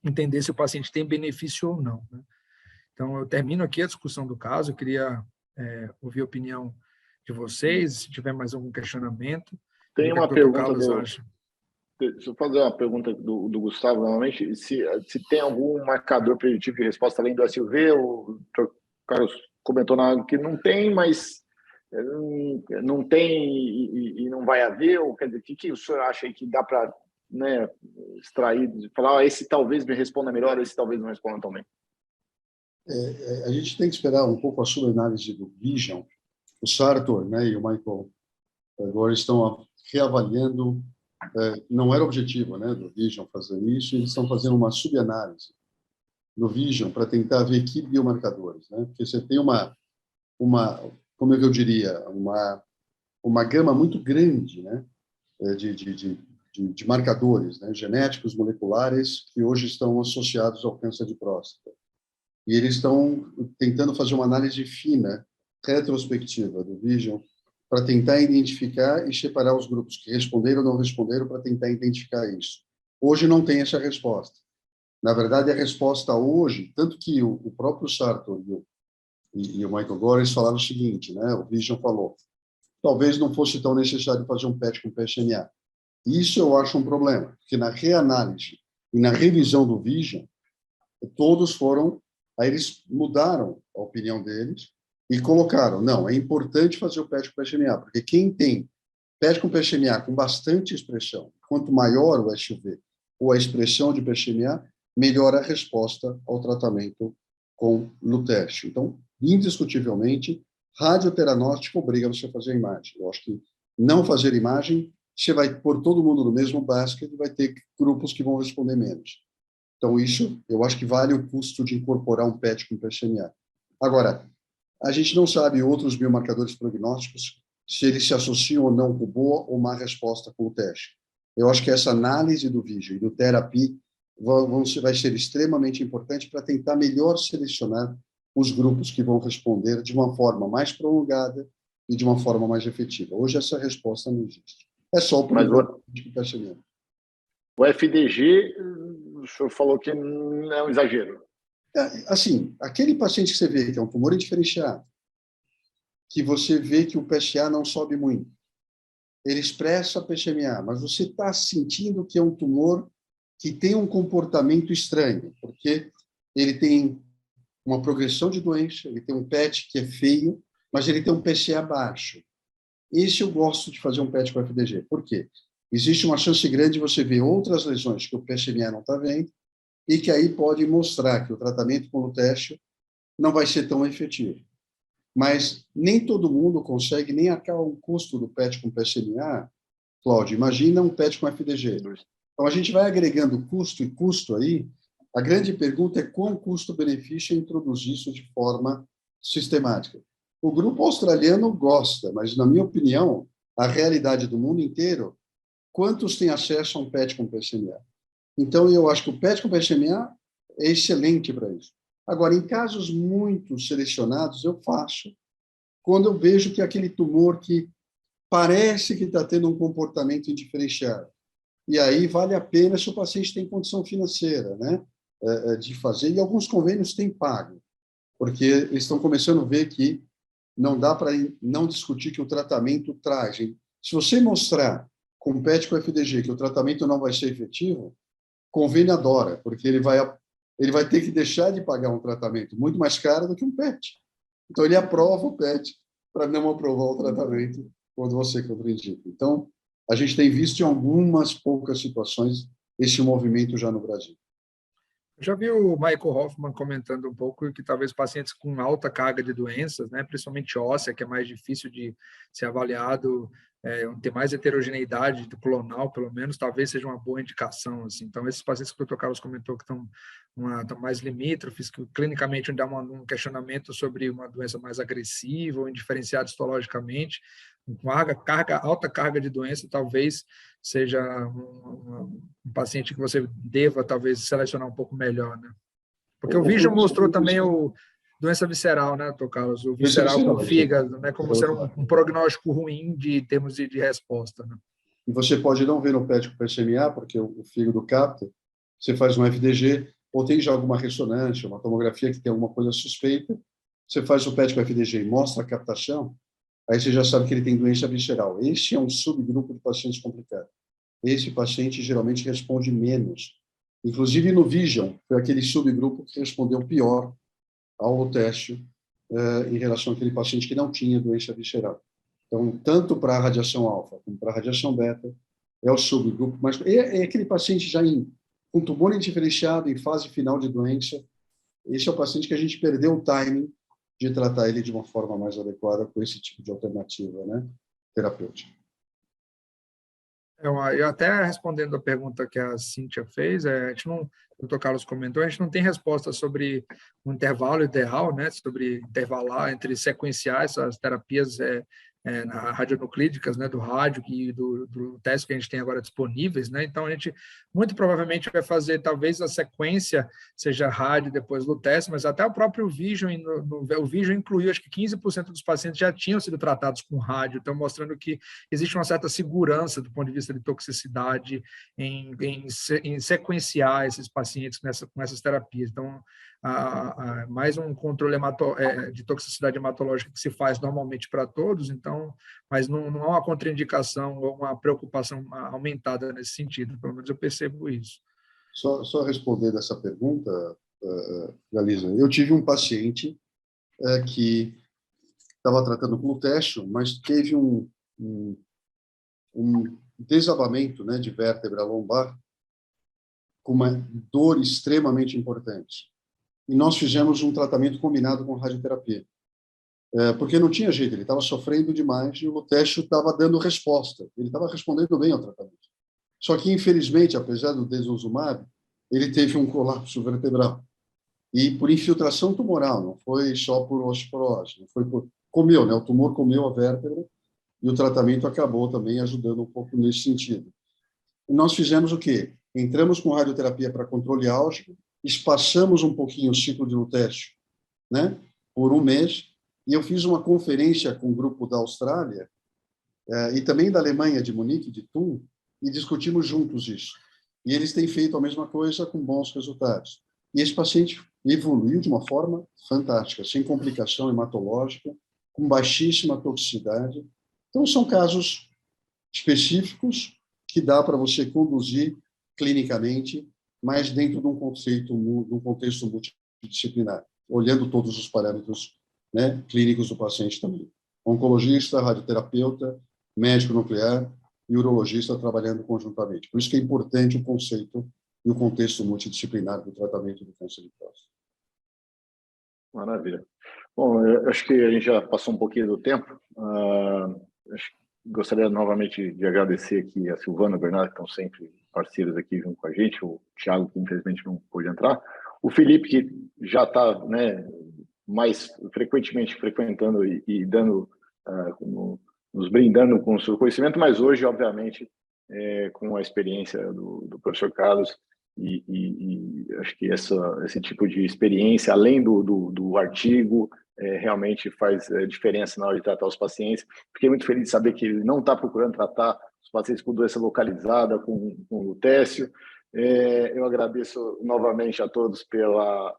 entender se o paciente tem benefício ou não, né? Então, eu termino aqui a discussão do caso, eu queria ouvir a opinião de vocês, se tiver mais algum questionamento. Tem uma pergunta deixa eu fazer uma pergunta do Gustavo, novamente, se tem algum marcador preditivo de resposta além do SUV, o Dr. Carlos comentou que não tem, mas não tem e não vai haver, ou quer dizer, o que o senhor acha aí que dá para, né, extrair, falar, esse talvez me responda melhor, esse talvez não responda tão bem? A gente tem que esperar um pouco a subanálise do Vision. O Sartor, né, e o Michael agora estão reavaliando. Não era objetivo, né, do Vision fazer isso, eles estão fazendo uma subanálise no Vision para tentar ver que biomarcadores, né? Porque você tem uma como eu diria, uma gama muito grande, né, de marcadores, né, genéticos, moleculares, que hoje estão associados ao câncer de próstata. E eles estão tentando fazer uma análise fina, retrospectiva do Vision, para tentar identificar e separar os grupos que responderam ou não responderam, para tentar identificar isso. Hoje não tem essa resposta. Na verdade, a resposta hoje, tanto que o próprio Sartor e o Michael Gore, eles falaram o seguinte, né? O Vision falou, talvez não fosse tão necessário fazer um PET com PSMA. Isso eu acho um problema, porque na reanálise e na revisão do Vision, todos foram, aí eles mudaram a opinião deles e colocaram, não, é importante fazer o PET com PSMA, porque quem tem PET com PSMA com bastante expressão, quanto maior o SUV ou a expressão de PSMA, melhor a resposta ao tratamento com Lutetium. Então, indiscutivelmente, radioteragnóstico obriga você a fazer a imagem. Eu acho que não fazer imagem, você vai pôr todo mundo no mesmo basket e vai ter grupos que vão responder menos. Então, isso, eu acho que vale o custo de incorporar um PET com PSMA. Agora, a gente não sabe outros biomarcadores prognósticos se eles se associam ou não com boa ou má resposta com o teste. Eu acho que essa análise do Vision e do Therapy vai ser extremamente importante para tentar melhor selecionar os grupos que vão responder de uma forma mais prolongada e de uma forma mais efetiva. Hoje, essa resposta não existe. É só o problema que está chegando. O FDG, o senhor falou que não é um exagero. Assim, aquele paciente que você vê que é um tumor indiferenciado, que você vê que o PSA não sobe muito, ele expressa PSMA, mas você está sentindo que é um tumor que tem um comportamento estranho, porque ele tem uma progressão de doença, ele tem um PET que é feio, mas ele tem um PSA baixo. Esse eu gosto de fazer um PET com FDG. Por quê? Existe uma chance grande de você ver outras lesões que o PSMA não está vendo e que aí pode mostrar que o tratamento com o teste não vai ser tão efetivo. Mas nem todo mundo consegue nem arcar o custo do PET com PSMA. Cláudio, imagina um PET com FDG. Então, a gente vai agregando custo e custo aí. A grande pergunta é qual custo-benefício introduzir isso de forma sistemática. O grupo australiano gosta, mas, na minha opinião, a realidade do mundo inteiro, quantos têm acesso a um PET com PSMA? Então, eu acho que o PET com PSMA é excelente para isso. Agora, em casos muito selecionados, eu faço quando eu vejo que é aquele tumor que parece que está tendo um comportamento indiferenciado. E aí vale a pena se o paciente tem condição financeira, né, de fazer. E alguns convênios têm pago, porque eles estão começando a ver que não dá para não discutir que o tratamento traz. Se você mostrar com PET com FDG que o tratamento não vai ser efetivo, convênio adora, porque ele vai ter que deixar de pagar um tratamento muito mais caro do que um PET. Então, ele aprova o PET para não aprovar o tratamento quando você contraindica. Então, a gente tem visto em algumas poucas situações esse movimento já no Brasil. Já vi o Michael Hoffman comentando um pouco que talvez pacientes com alta carga de doenças, né, principalmente óssea, que é mais difícil de ser avaliado, ter mais heterogeneidade do clonal, pelo menos, talvez seja uma boa indicação. Assim. Então, esses pacientes que o Dr. Carlos comentou que estão mais limítrofes, que clinicamente dá um questionamento sobre uma doença mais agressiva ou indiferenciada histologicamente, com alta carga de doença, talvez seja um paciente que você deva, talvez, selecionar um pouco melhor, né? Porque o Vision mostrou também doença visceral, né, Dr. Carlos? O visceral com fígado, né, como ser um prognóstico ruim de termos de resposta, né? E você pode não ver no PET com PSMA, porque o fígado capta, você faz um FDG, ou tem já alguma ressonância, uma tomografia que tem alguma coisa suspeita, você faz o PET com FDG e mostra a captação, aí você já sabe que ele tem doença visceral. Esse é um subgrupo de pacientes complicado. Esse paciente geralmente responde menos. Inclusive, no Vision, foi aquele subgrupo que respondeu pior ao teste em relação àquele paciente que não tinha doença visceral. Então, tanto para a radiação alfa como para a radiação beta, é o subgrupo, mas é aquele paciente já com tumor indiferenciado, em fase final de doença. Esse é o paciente que a gente perdeu o timing de tratar ele de uma forma mais adequada com esse tipo de alternativa, né, terapêutica. Eu até respondendo a pergunta que a Cíntia fez, a gente não, o Dr. Carlos comentou, a gente não tem resposta sobre um intervalo ideal, né, sobre intervalar entre sequenciar essas terapias na radionuclídicas, né, do rádio e do teste que a gente tem agora disponíveis, né? Então a gente muito provavelmente vai fazer, talvez a sequência seja rádio depois do teste, mas até o próprio Vision, o Vision incluiu, acho que 15% dos pacientes já tinham sido tratados com rádio, então mostrando que existe uma certa segurança do ponto de vista de toxicidade em sequenciar esses pacientes com essas terapias. Então, mais um controle de toxicidade hematológica que se faz normalmente para todos, então, mas não há uma contraindicação ou uma preocupação aumentada nesse sentido, pelo menos eu percebo isso. Só respondendo essa pergunta, Galiza, eu tive um paciente que estava tratando com lutécio, mas teve um desabamento, né, de vértebra lombar com uma dor extremamente importante. E nós fizemos um tratamento combinado com radioterapia. Porque não tinha jeito, ele estava sofrendo demais e o lutécio estava dando resposta. Ele estava respondendo bem ao tratamento. Só que, infelizmente, apesar do denosumab, ele teve um colapso vertebral. E por infiltração tumoral, não foi só por osteoporose, não foi comeu, né? O tumor comeu a vértebra e o tratamento acabou também ajudando um pouco nesse sentido. E nós fizemos o quê? Entramos com radioterapia para controle álgico, espaçamos um pouquinho o ciclo de lutécio, né, por um mês, e eu fiz uma conferência com um grupo da Austrália e também da Alemanha, de Munique, de Thun, e discutimos juntos isso. E eles têm feito a mesma coisa com bons resultados. E esse paciente evoluiu de uma forma fantástica, sem complicação hematológica, com baixíssima toxicidade. Então, são casos específicos que dá para você conduzir clinicamente, mas dentro de um contexto multidisciplinar, olhando todos os parâmetros, né, clínicos do paciente também. Oncologista, radioterapeuta, médico nuclear e urologista trabalhando conjuntamente. Por isso que é importante o conceito e o contexto multidisciplinar do tratamento do câncer de próstata. Maravilha. Bom, eu acho que a gente já passou um pouquinho do tempo. Gostaria novamente de agradecer aqui a Silvana e o Bernardo, que estão sempre parceiros aqui junto com a gente, o Thiago, que infelizmente não pôde entrar, o Felipe, que já está, né, mais frequentemente frequentando e dando, nos brindando com o seu conhecimento, mas hoje, obviamente, com a experiência do professor Carlos, e acho que esse tipo de experiência, além do artigo, realmente faz diferença na hora de tratar os pacientes. Fiquei muito feliz de saber que ele não está procurando tratar os pacientes com doença localizada, com lutécio. Eu agradeço novamente a todos pela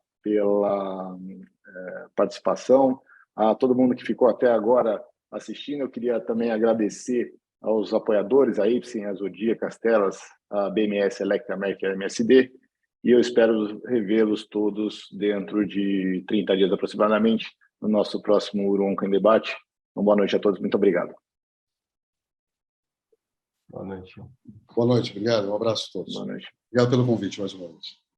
participação, a todo mundo que ficou até agora assistindo. Eu queria também agradecer aos apoiadores, a Ipsen, a Zodia, Castelas, a BMS, Electra, Merck e a MSD, e eu espero revê-los todos dentro de 30 dias aproximadamente, no nosso próximo Urônco em Debate. Então, boa noite a todos, muito obrigado. Boa noite. Boa noite, obrigado, um abraço a todos. Boa noite. Obrigado pelo convite mais uma vez.